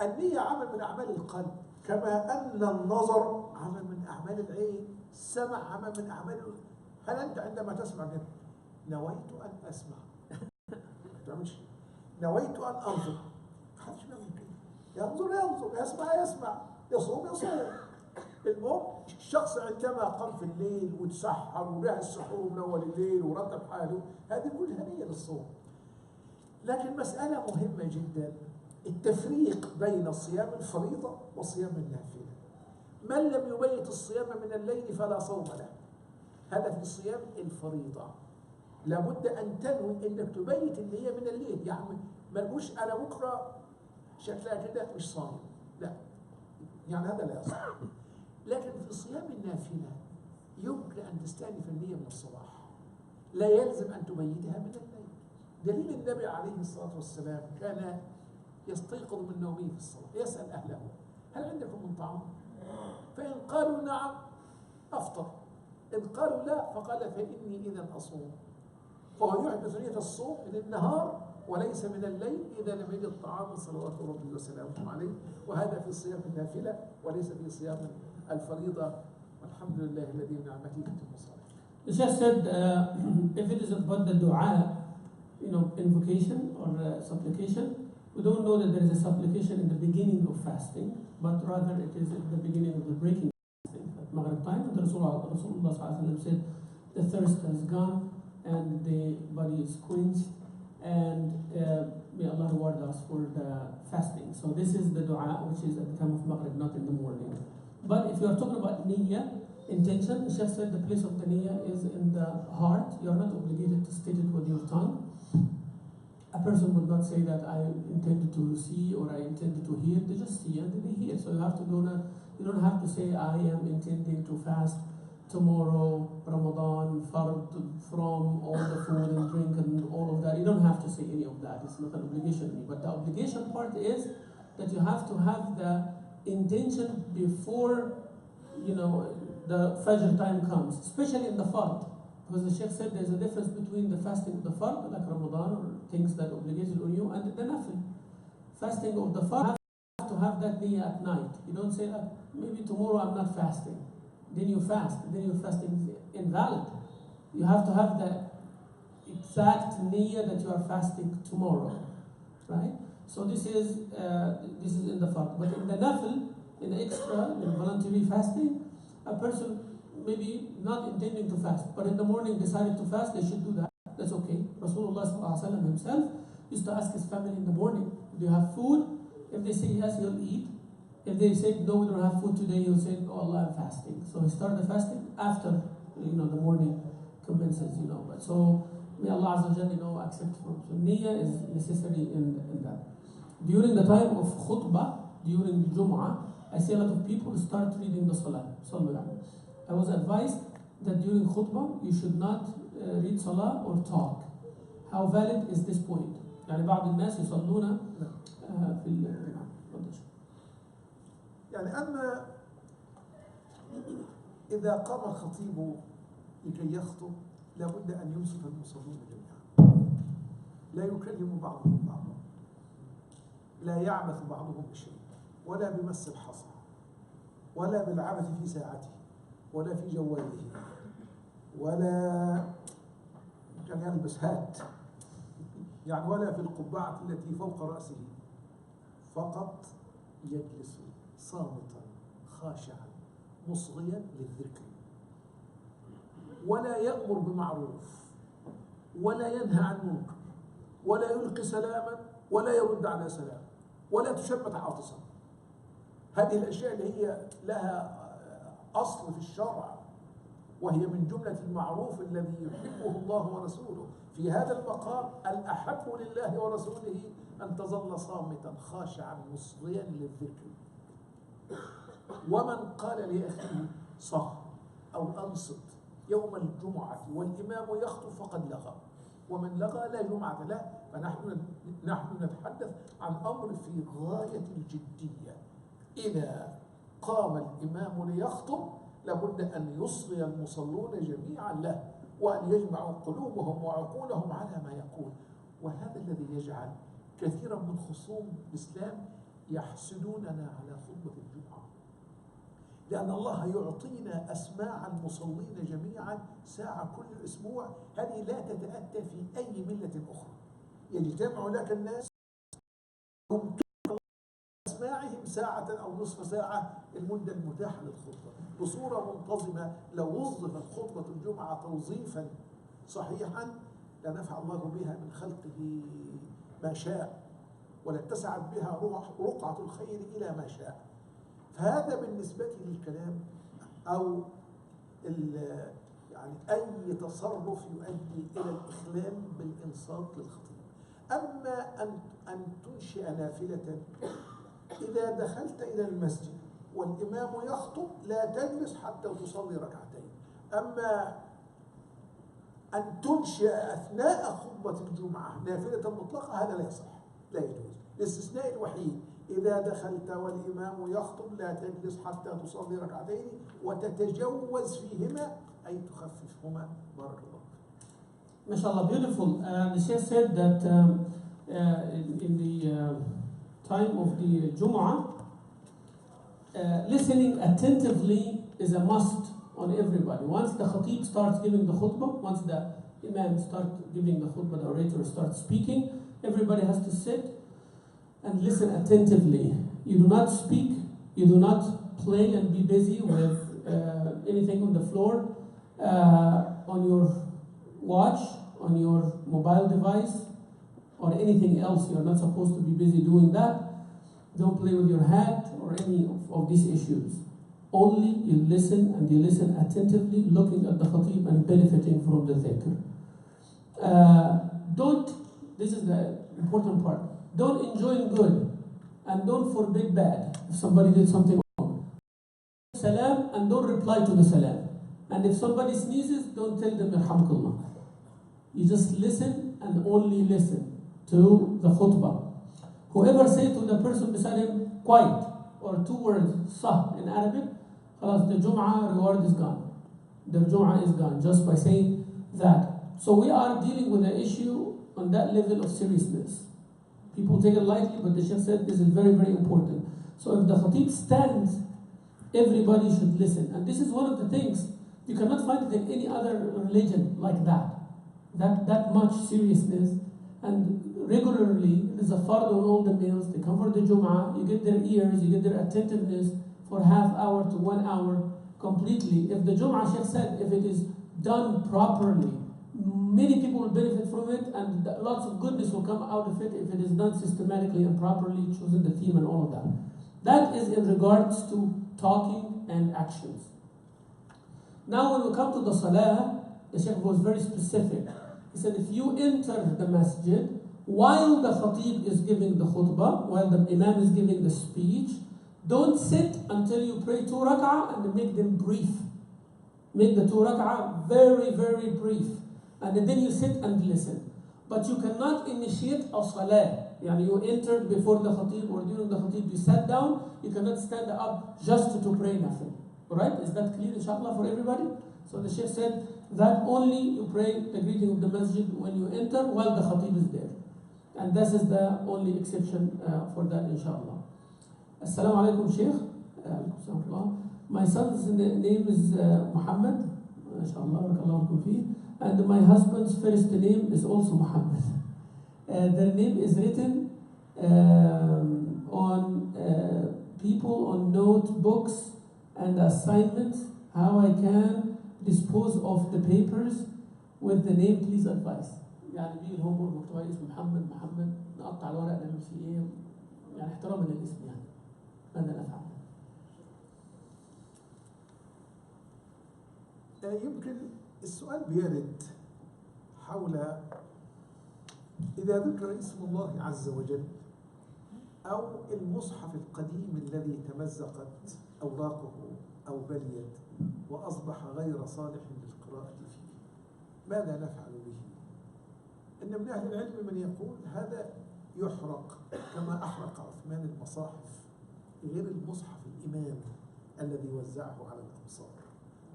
النية عمل من أعمال القلب، كما أن النظر عمل من أعمال العين، السمع عمل من أعمال. هل أنت عندما تسمع كده نويت أن أسمع، ما تعملش نويت أن أنظر، محدش بيعمل كده. ينظر، يسمع، يصوم. المهم الشخص عندما قام في الليل وتسحر ولها السحور من أول الليل ورتب حاله، هذه كلها نية للصوم. لكن مسألة مهمة جدا، التفريق بين صيام الفريضة وصيام النافلة. من لم يبيت الصيام من الليل فلا صوم له، هذا في صيام الفريضة. لابد أن تنوي أنك تبيت النية من الليل، يعني ما تقولش أنا بكرة شكلها كده مش صايم، لا، يعني هذا لا يصح. لكن في صيام النافلة يمكن أن تستأنف النية من الصباح، لا يلزم أن تبيتها من الليل. دليل النبي عليه الصلاة والسلام كان يستيقظ من نومه في الصلاة يسأل أهله هل عندكم من طعام؟ فإن قالوا نعم أفطر، إن قالوا لا فقال فإني إذا أصوم. فهو يحدث نية الصوم من النهار وليس من الليل إذا لم يجد الطعام صلوات ربي وسلامه عليه، وهذا في صيام النافلة وليس في صيام الفريضة. والحمد لله الذي بنعمته تتم الصالحات. The Sheikh said, if it is about the dua, invocation or supplication, we don't know that there is a supplication in the beginning of fasting, but rather it is at the beginning of the breaking fasting. At Maghrib time, the Rasulullah said, the thirst has gone and the body is quenched, and may Allah reward us for the fasting. So this is the dua which is at the time of Maghrib, not in the morning. But if you are talking about niyyah, intention, the Sheikh said the place of the niyyah is in the heart. You are not obligated to state it with your tongue. A person would not say that I intended to see or I intended to hear. They just see and they hear. So you don't have to say I am intending to fast tomorrow, Ramadan, fard, from all the food and drink and all of that. You don't have to say any of that. It's not an obligation. But the obligation part is that you have to have the intention before, the Fajr time comes, especially in the fard. Because the Sheikh said there's a difference between the fasting of the fard, like Ramadan or things that obligated on you, and the nafil. Fasting of the fard have to have that niyyah at night. You don't say, maybe tomorrow I'm not fasting. Then you fast. Then your fasting is invalid. You have to have the exact niyyah that you are fasting tomorrow, right? So this is in the fard. But in the nafil, in the extra, in voluntary fasting, a person maybe not intending to fast, but in the morning decided to fast, they should do that. That's okay. Rasulullah ﷺ himself used to ask his family in the morning, do you have food? If they say yes, he'll eat. If they say no, we don't have food today, he'll say, oh Allah, I'm fasting. So he started fasting after the morning commences. But so may Allah Azza wa Jalla accept from. So niyyah is necessary in that. During the time of khutbah, during Jum'ah, I see a lot of people start reading the Salah. I was advised that during khutbah you should not read Salah or talk. How valid is this point? يعني بعض الناس يصلون في يعني أما إذا قام الخطيب لكي يخطب لابد أن ينصت المصلون جميعا. لا يكلم بعضهم بعضا، لا يعبث بعضهم بشيء، ولا بمس الحصى، ولا بالعبث في ساعته، ولا في جواله، ولا كان يلبس هات، يعني ولا في القبعة التي فوق رأسه، فقط يجلس صامتا خاشعا مصغيا للذكر، ولا يأمر بمعروف، ولا ينهى عن منكر، ولا يلقي سلاما، ولا يرد على سلام، ولا تشمت عاطسا. هذه الأشياء اللي هي لها أصل في الشرع، وهي من جملة المعروف الذي يحبه الله ورسوله. في هذا المقام الأحب لله ورسوله أن تظل صامتا خاشعا مصغيا للذكر. ومن قال لأخيه صح أو أنصت يوم الجمعة والإمام يخطب فقد لغى، ومن لغى لا جمعة له. فنحن نتحدث عن أمر في غاية الجدية. إذا قام الإمام ليخطب لابد أن يصغي المصلون جميعا له، وأن يجمعوا قلوبهم وعقولهم على ما يقول. وهذا الذي يجعل كثيرا من خصوم الإسلام يحسدوننا على خطبة الجمعة، لأن الله يعطينا أسماع المصلين جميعا ساعة كل أسبوع. هذه لا تتأتى في أي ملة أخرى. يجتمع لك الناس أسماعهم ساعة أو نصف ساعة، المدة المتاحة للخطبة بصورة منتظمة. لو وظفت خطبة الجمعة توظيفا صحيحا لنفع الله بها من خلقه ما شاء، ولاتسعت بها رقعة الخير إلى ما شاء. فهذا بالنسبة للكلام أو يعني أي تصرف يؤدي إلى الإخلال بالإنصات للخطيب. أما أن تنشئ نافلة، إذا دخلت إلى المسجد والإمام يخطب لا تجلس حتى تصلي ركعتين. أما أن تنشئ أثناء خطبة الجمعة نافلة مطلقة هذا لا يصح، لا يجوز. الاستثناء الوحيد إذا دخلت والإمام يخطب لا تجلس حتى تصلي ركعتين وتتجوز فيهما، أي تخففهما. بارك الله. MashaAllah, beautiful. The Sheikh said that in the time of the Jumu'ah, listening attentively is a must on everybody. Once the khatib starts giving the khutbah, once the imam starts giving the khutbah, the orator starts speaking, everybody has to sit and listen attentively. You do not speak, you do not play and be busy with anything on the floor, on your watch, on your mobile device, or anything else. You are not supposed to be busy doing that. Don't play with your hat or any of these issues. Only you listen, and you listen attentively, looking at the khatib and benefiting from the dhikr. This is the important part, don't enjoy good and don't forbid bad. If somebody did something wrong, salam, and don't reply to the salam. And if somebody sneezes, don't tell them yarhamkallah. You just listen and only listen to the khutbah. Whoever say to the person beside him, quiet, or 2 words, sah in Arabic, the Jum'ah reward is gone. The Jum'ah is gone just by saying that. So we are dealing with an issue on that level of seriousness. People take it lightly, but the Sheikh said this is very, very important. So if the Khatib stands, everybody should listen. And this is one of the things, you cannot find it in any other religion like that. That much seriousness. And regularly, there's a fard on all the males, they come for the Jum'ah, you get their ears, you get their attentiveness for half hour to 1 hour completely. If the Jum'ah, Sheikh said, if it is done properly, many people will benefit from it, and lots of goodness will come out of it if it is done systematically and properly, choosing the theme and all of that. That is in regards to talking and actions. Now when we come to the Salah, the Shaykh was very specific. He said, if you enter the masjid, while the Khatib is giving the khutbah, while the Imam is giving the speech, don't sit until you pray 2 rak'ah and make them brief. Make the 2 rak'ah very, very brief. And then you sit and listen. But you cannot initiate a salah. Yani you entered before the Khatib or during the Khatib, you sat down, you cannot stand up just to pray nothing. Alright? Is that clear, inshallah, for everybody? So the Shaykh said that only you pray the greeting of the masjid when you enter while the Khatib is there. And this is the only exception for that, inshallah. Assalamu alaikum, Shaykh. My son's name is Muhammad. MashaAllah, barakallahu fikum fi. And my husband's first name is also Muhammad. Their name is written on people on notebooks and assignments. How I can dispose of the papers with the name, please advise. يعني بيجي الهوم مكتوب عليه اسم محمد نقطع الورق نعمل فيه ايه يعني احتراما للاسم يعني ماذا نفعل؟ يمكن السؤال بيرد حول إذا ذكر اسم الله عز وجل أو المصحف القديم الذي تمزقت أوراقه أو بليت وأصبح غير صالح للقراءة فيه، ماذا نفعل به؟ إن من أهل العلم من يقول هذا يحرق كما أحرق عثمان المصاحف غير المصحف الإمام الذي وزعه على الأمصار،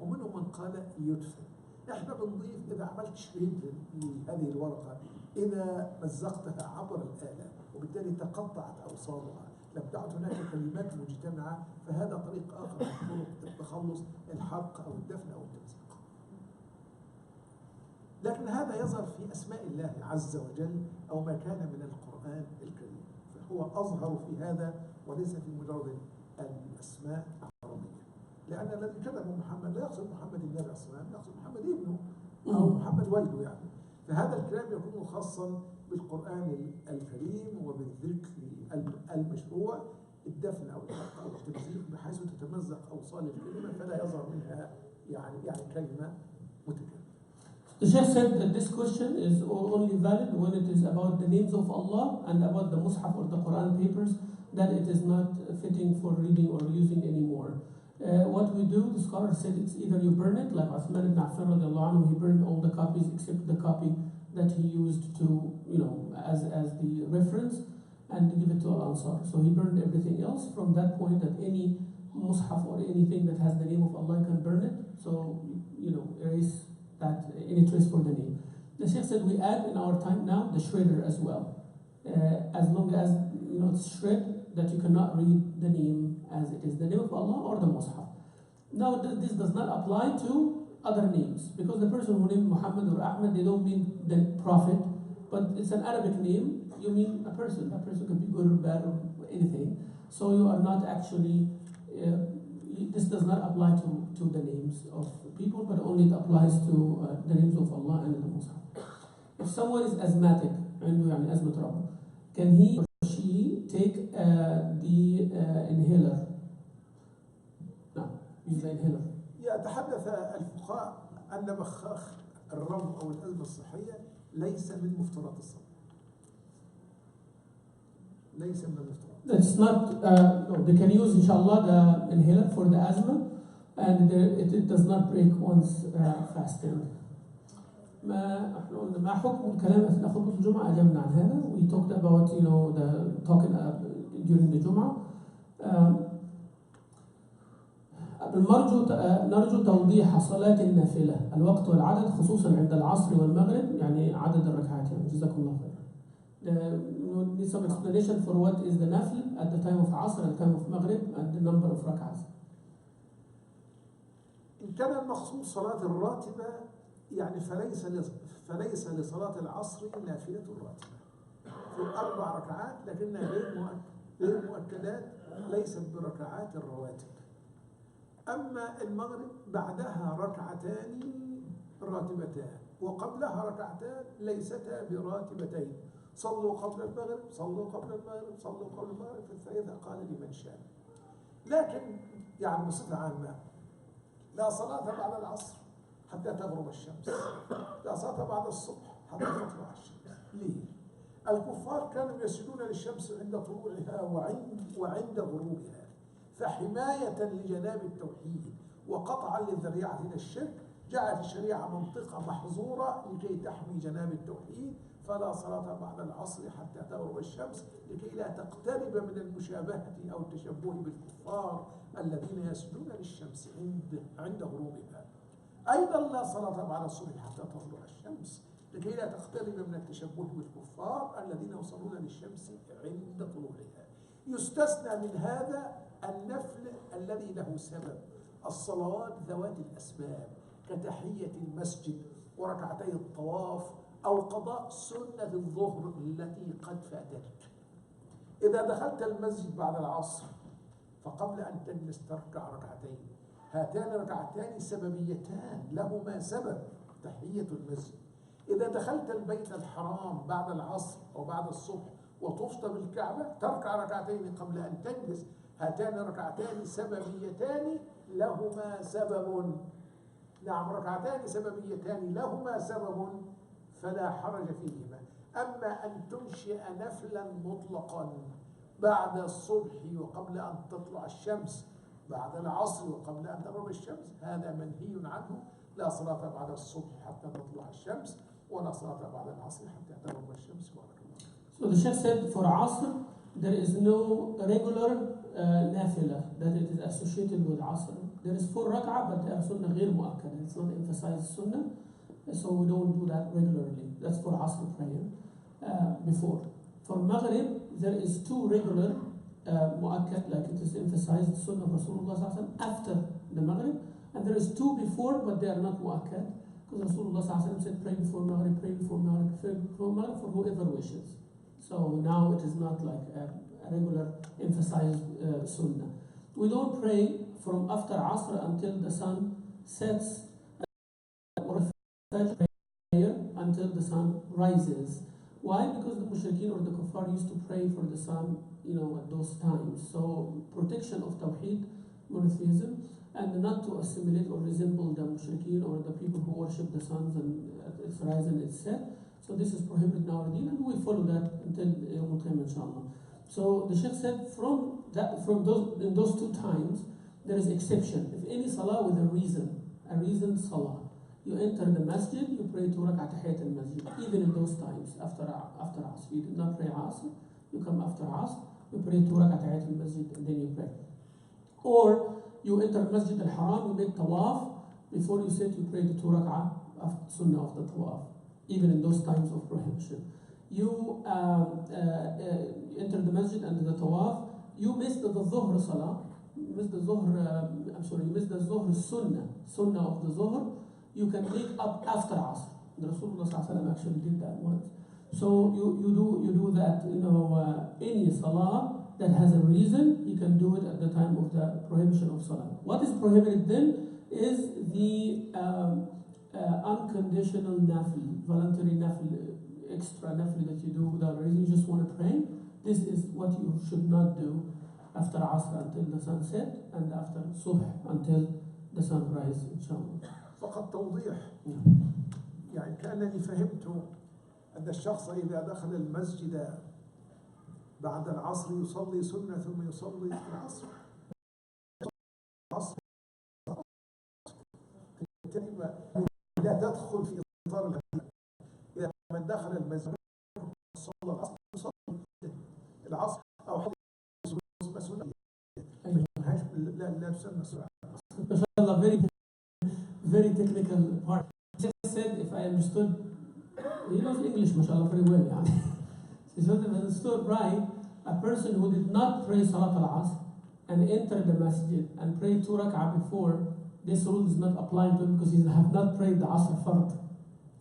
ومنهم من قال يدفن. احنا بنضيف إذا عملت شريط لهذه الورقة، إذا مزقتها عبر الآلة وبالتالي تقطعت أوصالها، لم تعد هناك كلمات مجتمعة، فهذا طريق آخر من طرق التخلص، الحرق أو الدفن أو التمزيق. لكن هذا يظهر في أسماء الله عز وجل أو ما كان من القرآن الكريم، فهو أظهر في هذا وليس في مجرد الأسماء العربية. لأن الذي كتب محمد لا يقصد محمد النبي عليه الصلاة والسلام، يقصد محمد ابنه أو محمد والده يعني. فهذا الكلام يكون خاصا بالقرآن الكريم وبالذكر المشروع، الدفن أو الحرق أو التمزيق بحيث تتمزق أوصال الكلمة فلا يظهر منها يعني كلمة متكاملة. The Shaykh said that this question is only valid when it is about the names of Allah and about the Mus'haf or the Quran papers, that it is not fitting for reading or using anymore. What we do, the scholar said, it's either you burn it, like Uthman ibn Affan radiallahu anhu, he burned all the copies except the copy that he used to, as the reference, and give it to Al-Ansar. So he burned everything else. From that point, that any Mus'haf or anything that has the name of Allah, you can burn it. So, erase that any trace for the name. The Shaykh said we add in our time now the shredder as well, as long as it's shred that you cannot read the name as it is, the name of Allah or the Mus'haf. Now this does not apply to other names, because the person who named Muhammad or Ahmed, they don't mean the prophet, but it's an Arabic name. You mean a person. That person could be good or bad or anything. So you are not actually. This does not apply to the names of people, but only it applies to the names of Allah and the Mus'haf. If someone is asthmatic, can he or she take the inhaler? No, use the inhaler. يتحدث الفقهاء أن بخاخ الرم أو الأزمة الصحية ليس من مفترضات الصلاة. ليس من المفترض. That's not, no, they can use inshallah the inhaler for the asthma, and it does not break one's fasting. ما حكم الكلام أثناء خطبة الجمعة؟ أجبنا عن هذا. We talked about the talking during the Jum'ah. نرجو توضيح صلاة النافلة الوقت والعدد، خصوصا عند العصر والمغرب، يعني عدد الركعات. يعني جزاكم الله خير. We need some explanation for what is the nafl at the time of Asr and time of Maghrib and the number of rak'ahs. إن كان المقصود صلاة الراتبة يعني فليس لصلاة العصر نافلة راتبة في 4 ركعات لكنها غير مؤكدات ليست بركعات الرواتب. أما المغرب بعدها ركعتان راتبتان وقبلها ركعتان ليستا براتبتين. صلوا قبل المغرب صلوا قبل المغرب صلوا قبل المغرب في الثالثة قال لمن شاء. لكن يعني بصفة عامة لا صلاة بعد العصر حتى تغرب الشمس، لا صلاة بعد الصبح حتى تطلع الشمس. ليه؟ الكفار كانوا يسجدون للشمس عند طلوعها وعند غروبها، فحماية لجناب التوحيد وقطعا للذريعة إلى الشرك جعلت الشريعة منطقة محظورة لكي تحمي جناب التوحيد. فلا صلاة بعد العصر حتى تغرب الشمس لكي لا تقترب من المشابهة أو التشبه بالكفار الذين يسجدون للشمس عند غروبها. أيضا لا صلاة بعد الصبح حتى تطلع الشمس لكي لا تقترب من التشبه بالكفار الذين يصلون للشمس عند طلوعها. يستثنى من هذا النفل الذي له سبب، الصلوات ذوات الأسباب كتحية المسجد وركعتي الطواف أو قضاء سنة الظهر التي قد فاتتك. إذا دخلت المسجد بعد العصر فقبل أن تجلس تركع ركعتين، هاتان ركعتان سببيتان لهما سبب تحية المسجد. إذا دخلت البيت الحرام بعد العصر أو بعد الصبح وطفت بالكعبة تركع ركعتين قبل أن تجلس، هاتان ركعتان سببيتان لهما سبب. نعم، ركعتان سببيتان لهما سبب فلا حرج فيهما. أما أن تنشئ نفلا مطلقا بعد الصبح وقبل أن تطلع الشمس، بعد العصر وقبل أن تغرب الشمس، هذا منهي عنه. لا صلاة بعد الصبح حتى تطلع الشمس ولا صلاة بعد العصر حتى تغرب الشمس. بارك الله. So the Sheikh said for Asr there is no regular nafila that it is associated with Asr. There is 4 rak'ah but they are sunnah غير مؤكد. It's not emphasized sunnah, so we don't do that regularly. That's for Asr prayer before. For Maghrib there is 2 regular mu'akkad, like it is emphasized sunnah of Rasulullah sallallahu alaihi wasallam after the Maghrib, and there is 2 before but they are not mu'akkad because Rasulullah sallallahu alaihi wasallam said pray before Maghrib, pray before Maghrib, pray before Maghrib for whoever wishes. So now it is not like a regular emphasized sunnah. We don't pray from after Asr until the sun sets or prayer until the sun rises. Why? Because the mushrikeen or the kuffar used to pray for the sun, at those times. So protection of tawheed, monotheism, and not to assimilate or resemble the mushrikeen or the people who worship the suns and its rise and its set. So this is prohibited in our deen, and we follow that until Yawm al-Qiyamah, inshallah. So the Sheikh said in those 2 times there is exception. If any salah with a reason salah, you enter the masjid, you pray 2 rak'ah tahiyat al-masjid, even in those times after Asr. You did not pray Asr, you come after Asr, you pray 2 rak'ah tahiyat al-masjid and then you pray. Or you enter Masjid al-Haram, you make tawaf, before you sit you pray the 2 rak'ah of sunnah of the tawaf, even in those times of prohibition. You enter the masjid and the tawaf, you missed the dhuhr salah, you missed the dhuhr sunnah of the dhuhr, you can make up after Asr. The Rasulullah sallallahu alaihi wasallam actually did that once. So you do that, any salah that has a reason, you can do it at the time of the prohibition of salah. What is prohibited then is the unconditional nafil, voluntary nafil, extra nafil that you do without a reason, you just want to pray. This is what you should not do after Asr until the sun set and after Subh until the sun rise, inshallah. فقط توضيح، يعني كأنني فهمت أن الشخص إذا دخل المسجد بعد العصر يصلي سنة ثم يصلي العصر. لا تدخل في إطار الهدي. إذا من دخل المسجد صلى العصر يصلي العصر أو حدث سنة لا تسمى سنة. Very technical part. He said, if I understood, he knows English, mashallah, very well. She should have understood right. A person who did not pray Salat al-Asr and entered the masjid and prayed 2 rak'ah before, this rule is not applying to him because he have not prayed the Asr Fard.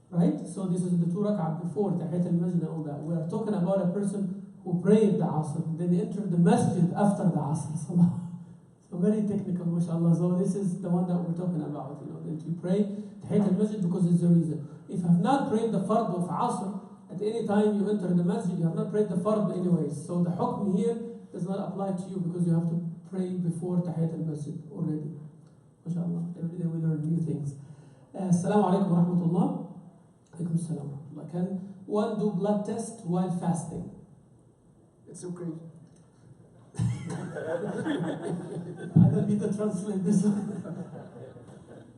Right? So this is the 2 rak'ah before, Tahiyat al-Masjid and all that. We are talking about a person who prayed the Asr, then entered the masjid after the Asr Salah. So very technical, mashallah. So this is the one that we're talking about, that you pray Tahiyat al-Masjid because it's the reason. If you have not prayed the Fard of Asr, at any time you enter the masjid, you have not prayed the Fard anyways. So the hukm here does not apply to you because you have to pray before Tahiyat al-Masjid already. MashaAllah, every day we learn new things. Assalamu alaikum wa rahmatullah. Alaikum assalam wa rahmatullah. Can one do blood test while fasting? It's okay. I don't need to translate this one.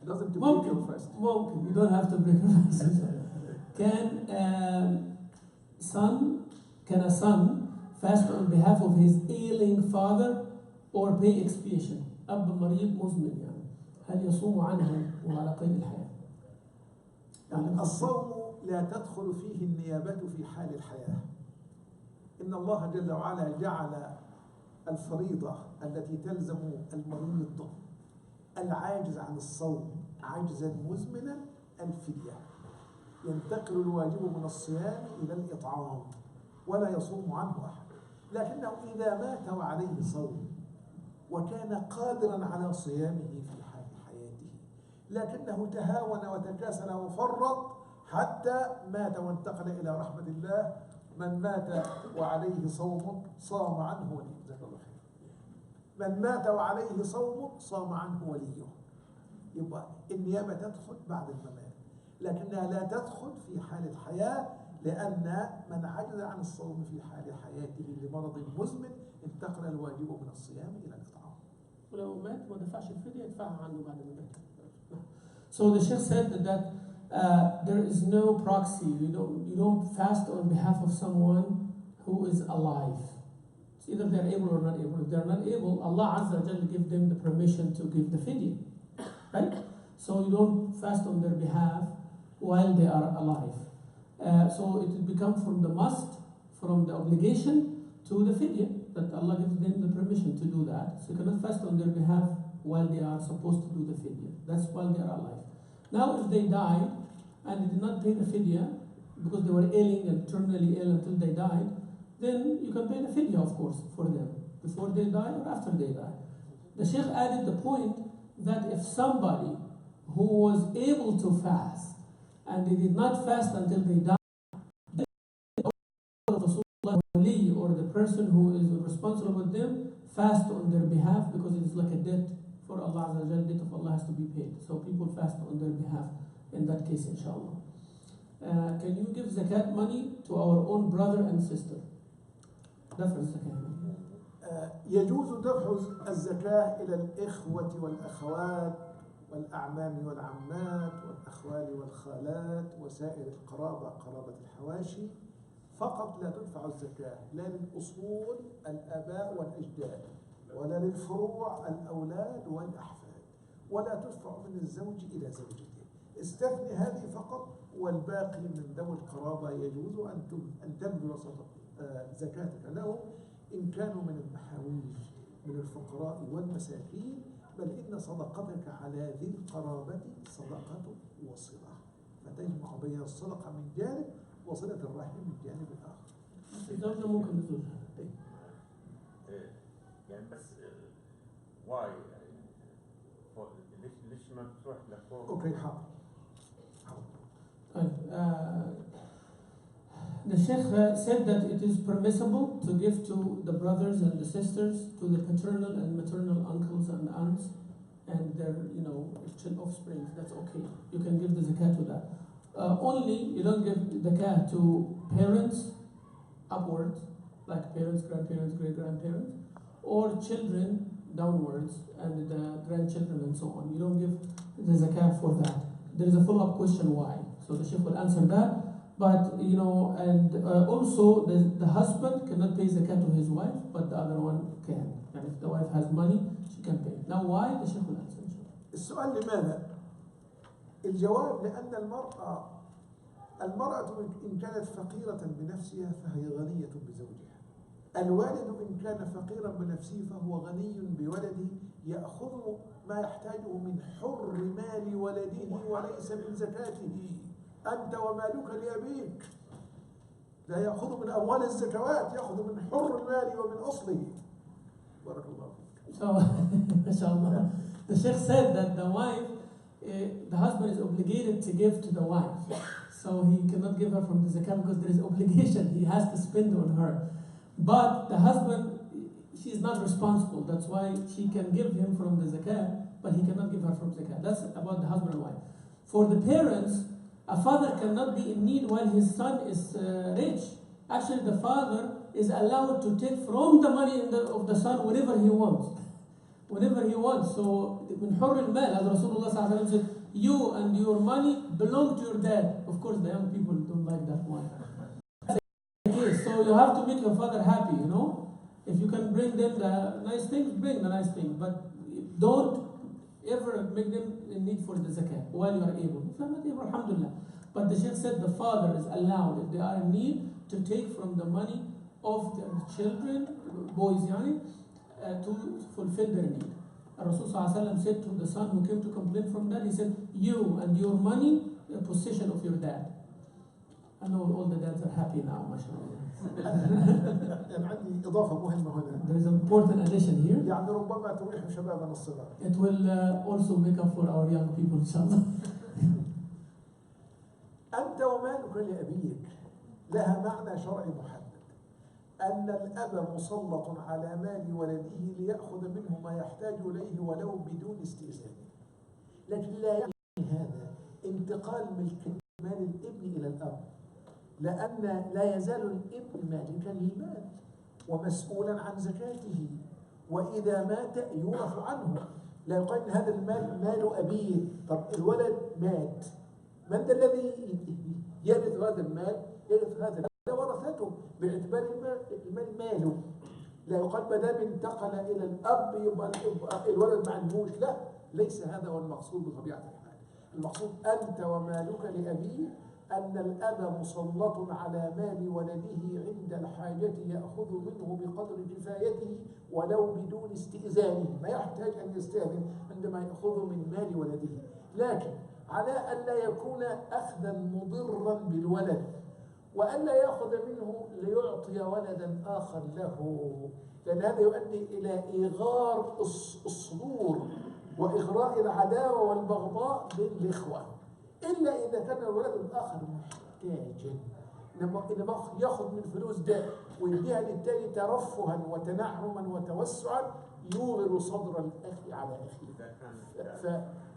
Doesn't break your fast. You don't have to break your fast. Can a son fast on behalf of his ailing father or pay expiation? أب مريض مزمن يعني هل يصوم عنه وعلى قيد الحياة؟ يعني الصوم لا تدخل فيه النيابة في حال الحياة. إن الله جل وعلا جعل الفريضة التي تلزم المريض العاجز عن الصوم عاجزا مزمنا الفدية. ينتقل الواجب من الصيام إلى الإطعام ولا يصوم عنه أحد. لكنه إذا مات وعليه صوم وكان قادرا على صيامه في حال حياته لكنه تهاون وتكاسل وفرط حتى مات وانتقل إلى رحمة الله، من مات وعليه صوم صام عنه وليه. جزاك الله خير. من مات وعليه صوم صام عنه وليه. يبقى النيابة تدخل بعد الممات لكنها لا تدخل في حال الحياة، لأن من عجز عن الصوم في حال حياته لمرض مزمن انتقل الواجب من الصيام إلى الإطعام. ولو مات ما دفعش الفدية يدفعها عنه بعد ما مات. So the Sheikh said that there is no proxy. You don't fast on behalf of someone who is alive. It's either they're able or not able. If they're not able, Allah Azza wa Jalla give them the permission to give the fidya. Right? So you don't fast on their behalf while they are alive. So it will become from the must, from the obligation to the fidya, that Allah gives them the permission to do that. So you cannot fast on their behalf while they are supposed to do the fidya. That's while they are alive. Now if they died and they did not pay the fidya because they were ailing and terminally ill until they died, then you can pay the fidya, of course, for them, before they die or after they die. The Sheikh added the point that if somebody who was able to fast and they did not fast until they died, or the person who is responsible with them fast on their behalf because it is like a debt for Allah Azza wa Jalla. Debt of Allah has to be paid. So people fast on their behalf in that case, inshallah. Can you give zakat money to our own brother and sister? دفع الزكاة. يجوز دفع الزكاة إلى الإخوة والأخوات والأعمام والعمات والأخوال والخالات وسائر القرابة، قرابة الحواشي، فقط لا تدفع الزكاة لا للأصول الآباء والأجداد ولا للفروع الأولاد والأحفاد، ولا تدفع من الزوج إلى زوجته. استثني هذه فقط، والباقي من ذوي القرابة يجوز أن تبذل زكاتك لهم إن كانوا من المحاويج من الفقراء والمساكين، بل إن صدقتك على ذي القرابة صدقة وصلة، فتجمع بين الصدقة من جانب وصلة الرحم من جانب الآخر. الزوجة ممكن تزوجها. يعني بس واي ليش ما بتروح لفوق؟ أوكي حاضر. The Sheikh said that it is permissible to give to the brothers and the sisters, to the paternal and maternal uncles and aunts, and their, offspring. That's okay. You can give the zakat to that. Only you don't give the zakat to parents upwards, like parents, grandparents, great-grandparents, or children downwards, and the grandchildren and so on. You don't give the zakat for that. There is a follow-up question why. So the Sheikh will answer that. But, also the husband cannot pay zakat to his wife, but the other one can. And if the wife has money, she can pay. Now why? The Sheikh will answer. السؤال لماذا؟ الجواب لأن المرأة المرأة إن كانت فقيرة بنفسها فهي غنية بزوجها. الوالد إن كان فقيرا بنفسه فهو غني بولده، يأخذ ما يحتاجه من حر مال ولده وليس من زكاته. أنت ومالك لأبيك، لا يأخذ من أموال الزكوات، يأخذ من حر المال ومن أصله. بارك الله فيك. So, mashallah, the Sheikh said that the wife, the husband is obligated to give to the wife. So he cannot give her from the zakat because there is obligation. He has to spend on her. But the husband, she is not responsible. That's why she can give him from the zakat, but he cannot give her from zakat. That's about the husband and wife. For the parents, a father cannot be in need while his son is rich. Actually, the father is allowed to take from the money of the son whenever he wants. Whenever he wants. So, من حر المال, as Rasulullah ﷺ said, you and your money belong to your dad. Of course, the young people don't like that one. Okay, so you have to make your father happy, you know. If you can bring them the nice things, bring the nice things. But don't ever make them in need for the zakat while you are able. If you are not able, alhamdulillah. But the Sheikh said the father is allowed, if they are in need, to take from the money of their children, boys, yani, to fulfill their need. Rasul ﷺ said to the son who came to complain from that, he said, you and your money, a possession of your dad. I know all the dads are happy now, mashallah. عندي إضافة مهمة هنا. There is an important addition here. يعني ربما تريح شبابنا الصغار. It will also make up for our young people, inshallah. أنت ومالك لأبيك لها معنى شرعي محدد. أن الأب مسلط على مال ولده ليأخذ منه ما يحتاج إليه ولو بدون استئذان. لكن لا يعني هذا انتقال ملك مال الابن إلى الأب، لأن لا يزال الابن مالكا للمال ومسؤولا عن زكاته، وإذا مات يورث عنه. لا يقال إن هذا المال مال أبيه. طب الولد مات، من ذا الذي يرث هذا المال؟ يرث هذا ورثته باعتبار المال ماله. لا يقال ما دام انتقل إلى الأب يبقى الولد معلوش. لا، ليس هذا هو المقصود بطبيعة الحال. المقصود أنت ومالك لأبيه، أن الأب مسلط على مال ولده عند الحاجة يأخذ منه بقدر كفايته ولو بدون استئذانه. ما يحتاج أن يستأذن عندما يأخذ من مال ولده، لكن على أن لا يكون أخذا مضرا بالولد، وأن لا يأخذ منه ليعطي ولدا آخر له، لأن هذا يؤدي إلى إيغار الصدور وإغراء العداوة والبغضاء بين الإخوة، إلا إذا كان الولد الآخر محتاجا. إنما يأخذ من فلوس ده ويديها للتاني ترفها وتنعما وتوسعا يوغر صدر الأخ على أخيه.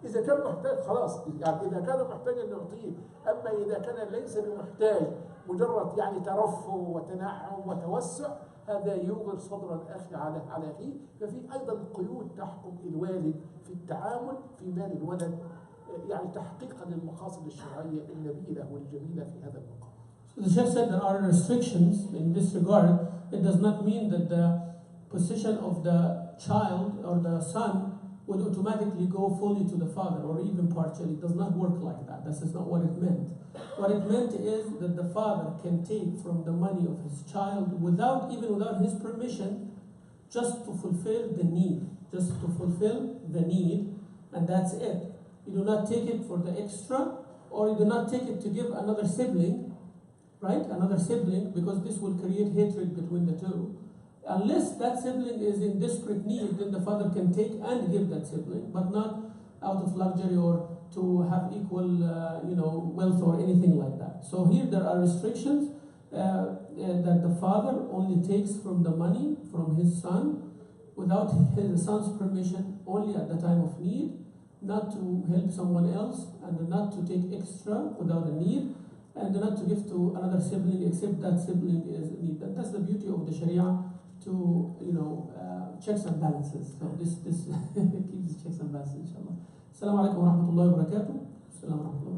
فإذا كان محتاج خلاص، يعني إذا كان محتاجا نعطيه. أما إذا كان ليس بمحتاج، مجرد يعني ترفه وتنعم وتوسع، هذا يوغر صدر الأخ على أخيه. ففي أيضا قيود تحكم الوالد في التعامل في مال الولد، يعني تحقيقا للمقاصد الشرعية النبيلة والجميلة في هذا المقام. So the Sheikh said there are restrictions in this regard. It does not mean that the possession of the child or the son would automatically go fully to the father or even partially. It does not work like that. This is not what it meant. What it meant is that the father can take from the money of his child even without his permission, just to fulfill the need, and that's it. You do not take it for the extra, or you do not take it to give another sibling, right? Another sibling, because this will create hatred between the two. Unless that sibling is in desperate need, then the father can take and give that sibling, but not out of luxury or to have equal, wealth or anything like that. So here there are restrictions that the father only takes from the money from his son without his son's permission, only at the time of need, not to help someone else, and not to take extra without a need, and not to give to another sibling except that sibling is in need. That's the beauty of the Sharia, to checks and balances. So this keeps checks and balances, inshallah. Assalamu alaikum wa rahmatullahi wa barakatuh. Assalamu alaikum wa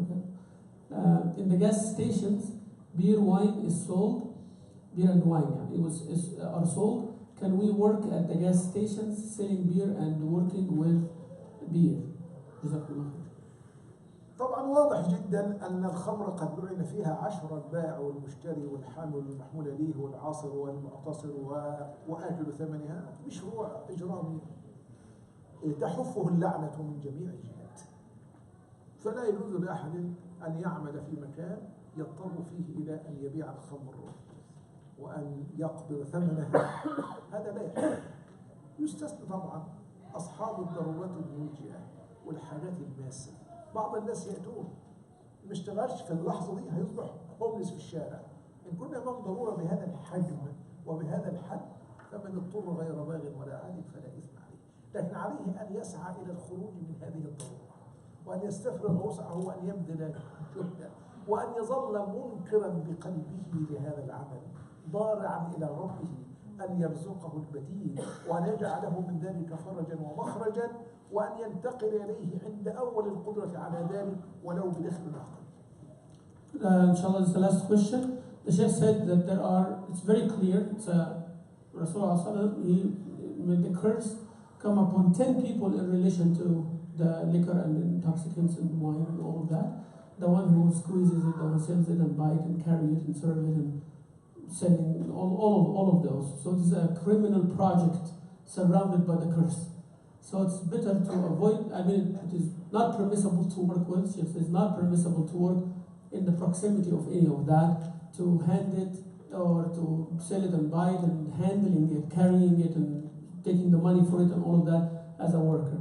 barakatuh. In the gas stations, beer, wine is sold. Beer and wine, are sold. Can we work at the gas stations selling beer and working with beer? Jazakallah. طبعا واضح جدا أن الخمر قد لعن فيها 10 البائع والمشتري والحامل والمحمول إليه والعاصر والمعتصر وآكل ثمنها، مشروع إجرامي تحفه اللعنة من جميع الجهات. فلا يجوز لأحد أن يعمل في مكان يضطر فيه إلى أن يبيع الخمر وأن يقبض ثمنها، هذا لا يحل. يستثنى طبعا أصحاب الضرورات الملجئة والحاجات الماسة. بعض الناس يأتون ما اشتغلش في اللحظة دي هيصبح هوملس في الشارع. إن كنا أمام ضرورة بهذا الحجم وبهذا الحد فمن اضطر غير باغ ولا عاد فلا إثم عليه، لكن عليه أن يسعى إلى الخروج من هذه الضرورة وأن يستفرغ وسعه وأن يبذل جهده وأن يظل منكرا بقلبه لهذا العمل، ضارعا إلى ربه أن يرزقه البديل وأن يجعله من ذلك فرجا ومخرجا وأن ينتقل إليه عند أول القدرة على ذلك ولو بدخل أقل. Inshallah, this is the last question. The Sheikh said that it's very clear, Rasulullah he made the curse come upon 10 people in relation to the liquor and the intoxicants and wine and all of that. The one who squeezes it, the one who sells it and buy it and carry it and serve it and selling all of those. So this is a criminal project surrounded by the curse. So it's better to avoid, it is not permissible to work with, Sheikh says not permissible to work in the proximity of any of that, to hand it or to sell it and buy it and handling it, carrying it and taking the money for it and all of that as a worker.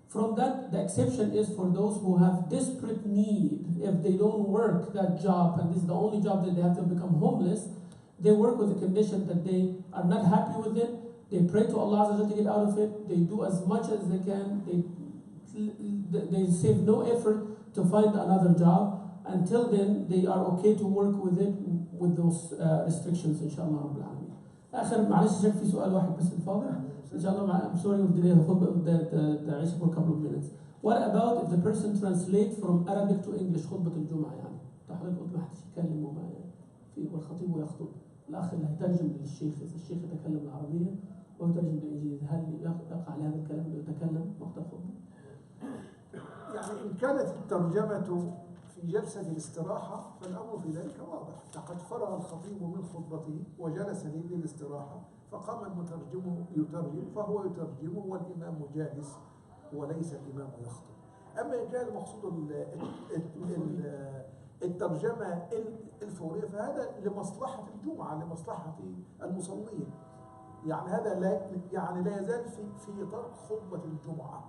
From that, the exception is for those who have desperate need. If they don't work that job and this is the only job that they have to become homeless, they work with the condition that they are not happy with it. They pray to Allah to get out of it. They do as much as they can. They save no effort to find another job. Until then, they are okay to work with it with those restrictions. Inshallah رب العالمين. آخر معلش شايف في سؤال واحد بس الفاضل. Inshallah, I'm sorry we've delayed the عيشة for a couple of minutes. What about if the person translates from Arabic to English خطبة الجمعة يعني؟ حضرتك قلت ما حدش يتكلم وما في والخطيب ويخطب. الأخ اللي هيترجم للشيخ إذا الشيخ يتكلم العربية ويترجم بالإنجليزي، هل يقع على هذا الكلام اللي يتكلم وقت الخطبة؟ يعني إن كانت الترجمة في جلسة الاستراحة فالأمر في ذلك واضح. لقد فرغ الخطيب من خطبته وجلس للاستراحة فقام المترجم يترجم فهو يترجم والإمام جالس وليس الإمام يخطب. أما إن كان المقصود الترجمة الفورية فهذا لمصلحة الجمعة، لمصلحة المصلين. يعني هذا لا يزال في إطار خطبة الجمعة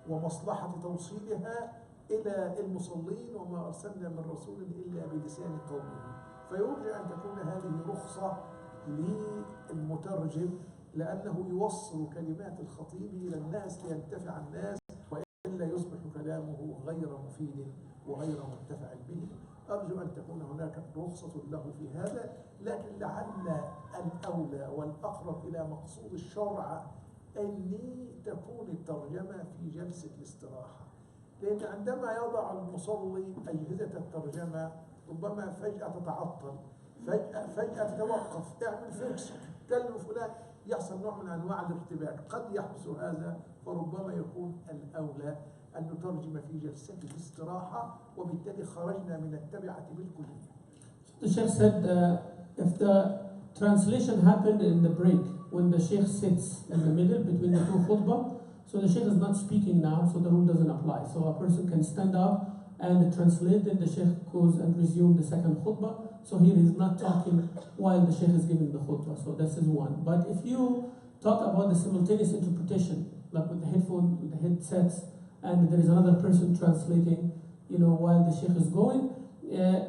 ومصلحة توصيلها إلى المصلين، وما أرسلنا من رسول إلا بلسان قومه. فيرجى أن تكون هذه رخصة للمترجم لأنه يوصل كلمات الخطيب إلى الناس لينتفع الناس، وإلا يصبح كلامه غير مفيد وغير منتفع به. أرجو أن تكون هناك رخصة له في هذا، لكن لعل الأولى والأقرب إلى مقصود الشرع أن تكون الترجمة في جلسة الاستراحة، لأن عندما يضع المصلي أجهزة الترجمة ربما فجأة تتعطل، فجأة تتوقف، تعمل فيكس، كلم فلان، يحصل نوع من أنواع الارتباك، قد يحدث هذا. فربما يكون الأولى أن نترجم في جلسة الاستراحة، وبالتالي خرجنا من التبعة بالكلية. The Sheikh said if the translation happened in the break, when the Sheikh sits in the middle between the two khutbah, so the Sheikh is not speaking now, so the rule doesn't apply. So a person can stand up and translate, then the Sheikh goes and resume the second khutbah. So here he is not talking while the Sheikh is giving the khutbah. So this is one. But if you talk about the simultaneous interpretation, like with the headphone, with the headsets, and there is another person translating, while the Sheikh is going,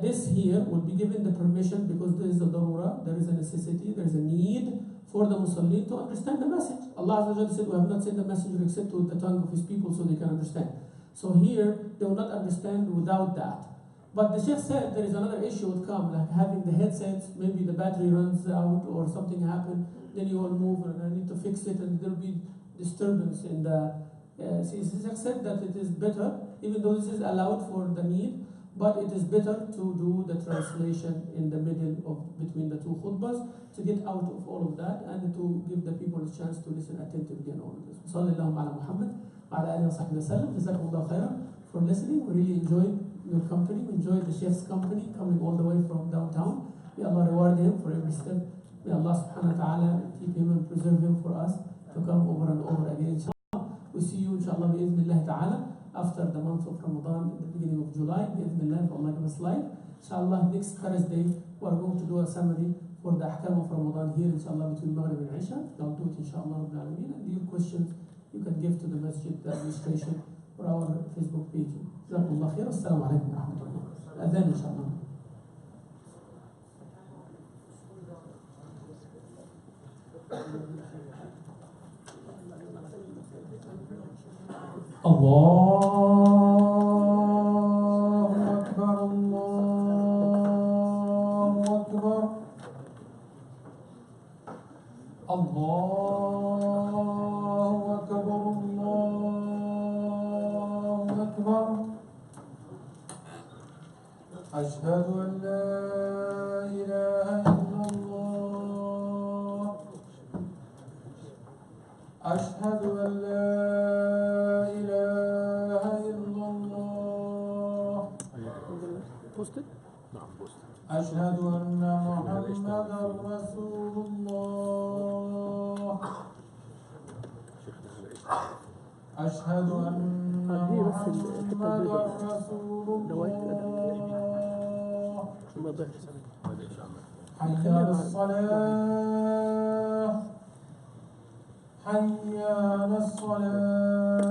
this here will be given the permission because there is a darura, there is a necessity, there is a need for the Muslim to understand the message. Allah Azza wa Jalla said, we have not sent the messenger except with the tongue of his people so they can understand. So here, they will not understand without that. But the Sheikh said there is another issue would come, like having the headsets, maybe the battery runs out or something happened, then you will move and I need to fix it and there will be disturbance in the... Sheikh said that it is better, even though this is allowed for the need, but it is better to do the translation in the middle of between the two khutbahs to get out of all of that and to give the people a chance to listen attentively and all of this. صلى الله على محمد وعلى آله وصحبه وسلم. جزاكم الله خيرا. for listening. We really enjoyed your company. We enjoyed the chef's company coming all the way from downtown. May Allah reward him for every step. May Allah subhanahu wa ta'ala keep him and preserve him for us to come over and over again, inshallah. We see you, inshallah, bi'idhnillah ta'ala, after the month of Ramadan, in the beginning of July, bi'idhnillah, if Allah give us life. Inshallah, next Thursday, we are going to do a summary for the ahkam of Ramadan here, inshallah, between Maghrib and Isha. I'll do it, inshallah, Rabbil Alameen. And your questions, you can give to the masjid, the administration, or our Facebook page. Jazakumullah khair. Assalamu alaikum wa rahmatullah. Adhan, inshallah. Allahu Akbar, Allahu Akbar, Allahu Akbar, Allahu Akbar. Ashhadu an la ilaha illallah. Ashhadu an la أشهد أن محمدا رسول الله. أشهد أن محمدا رسول الله. حي على الصلاة، حي على الصلاة.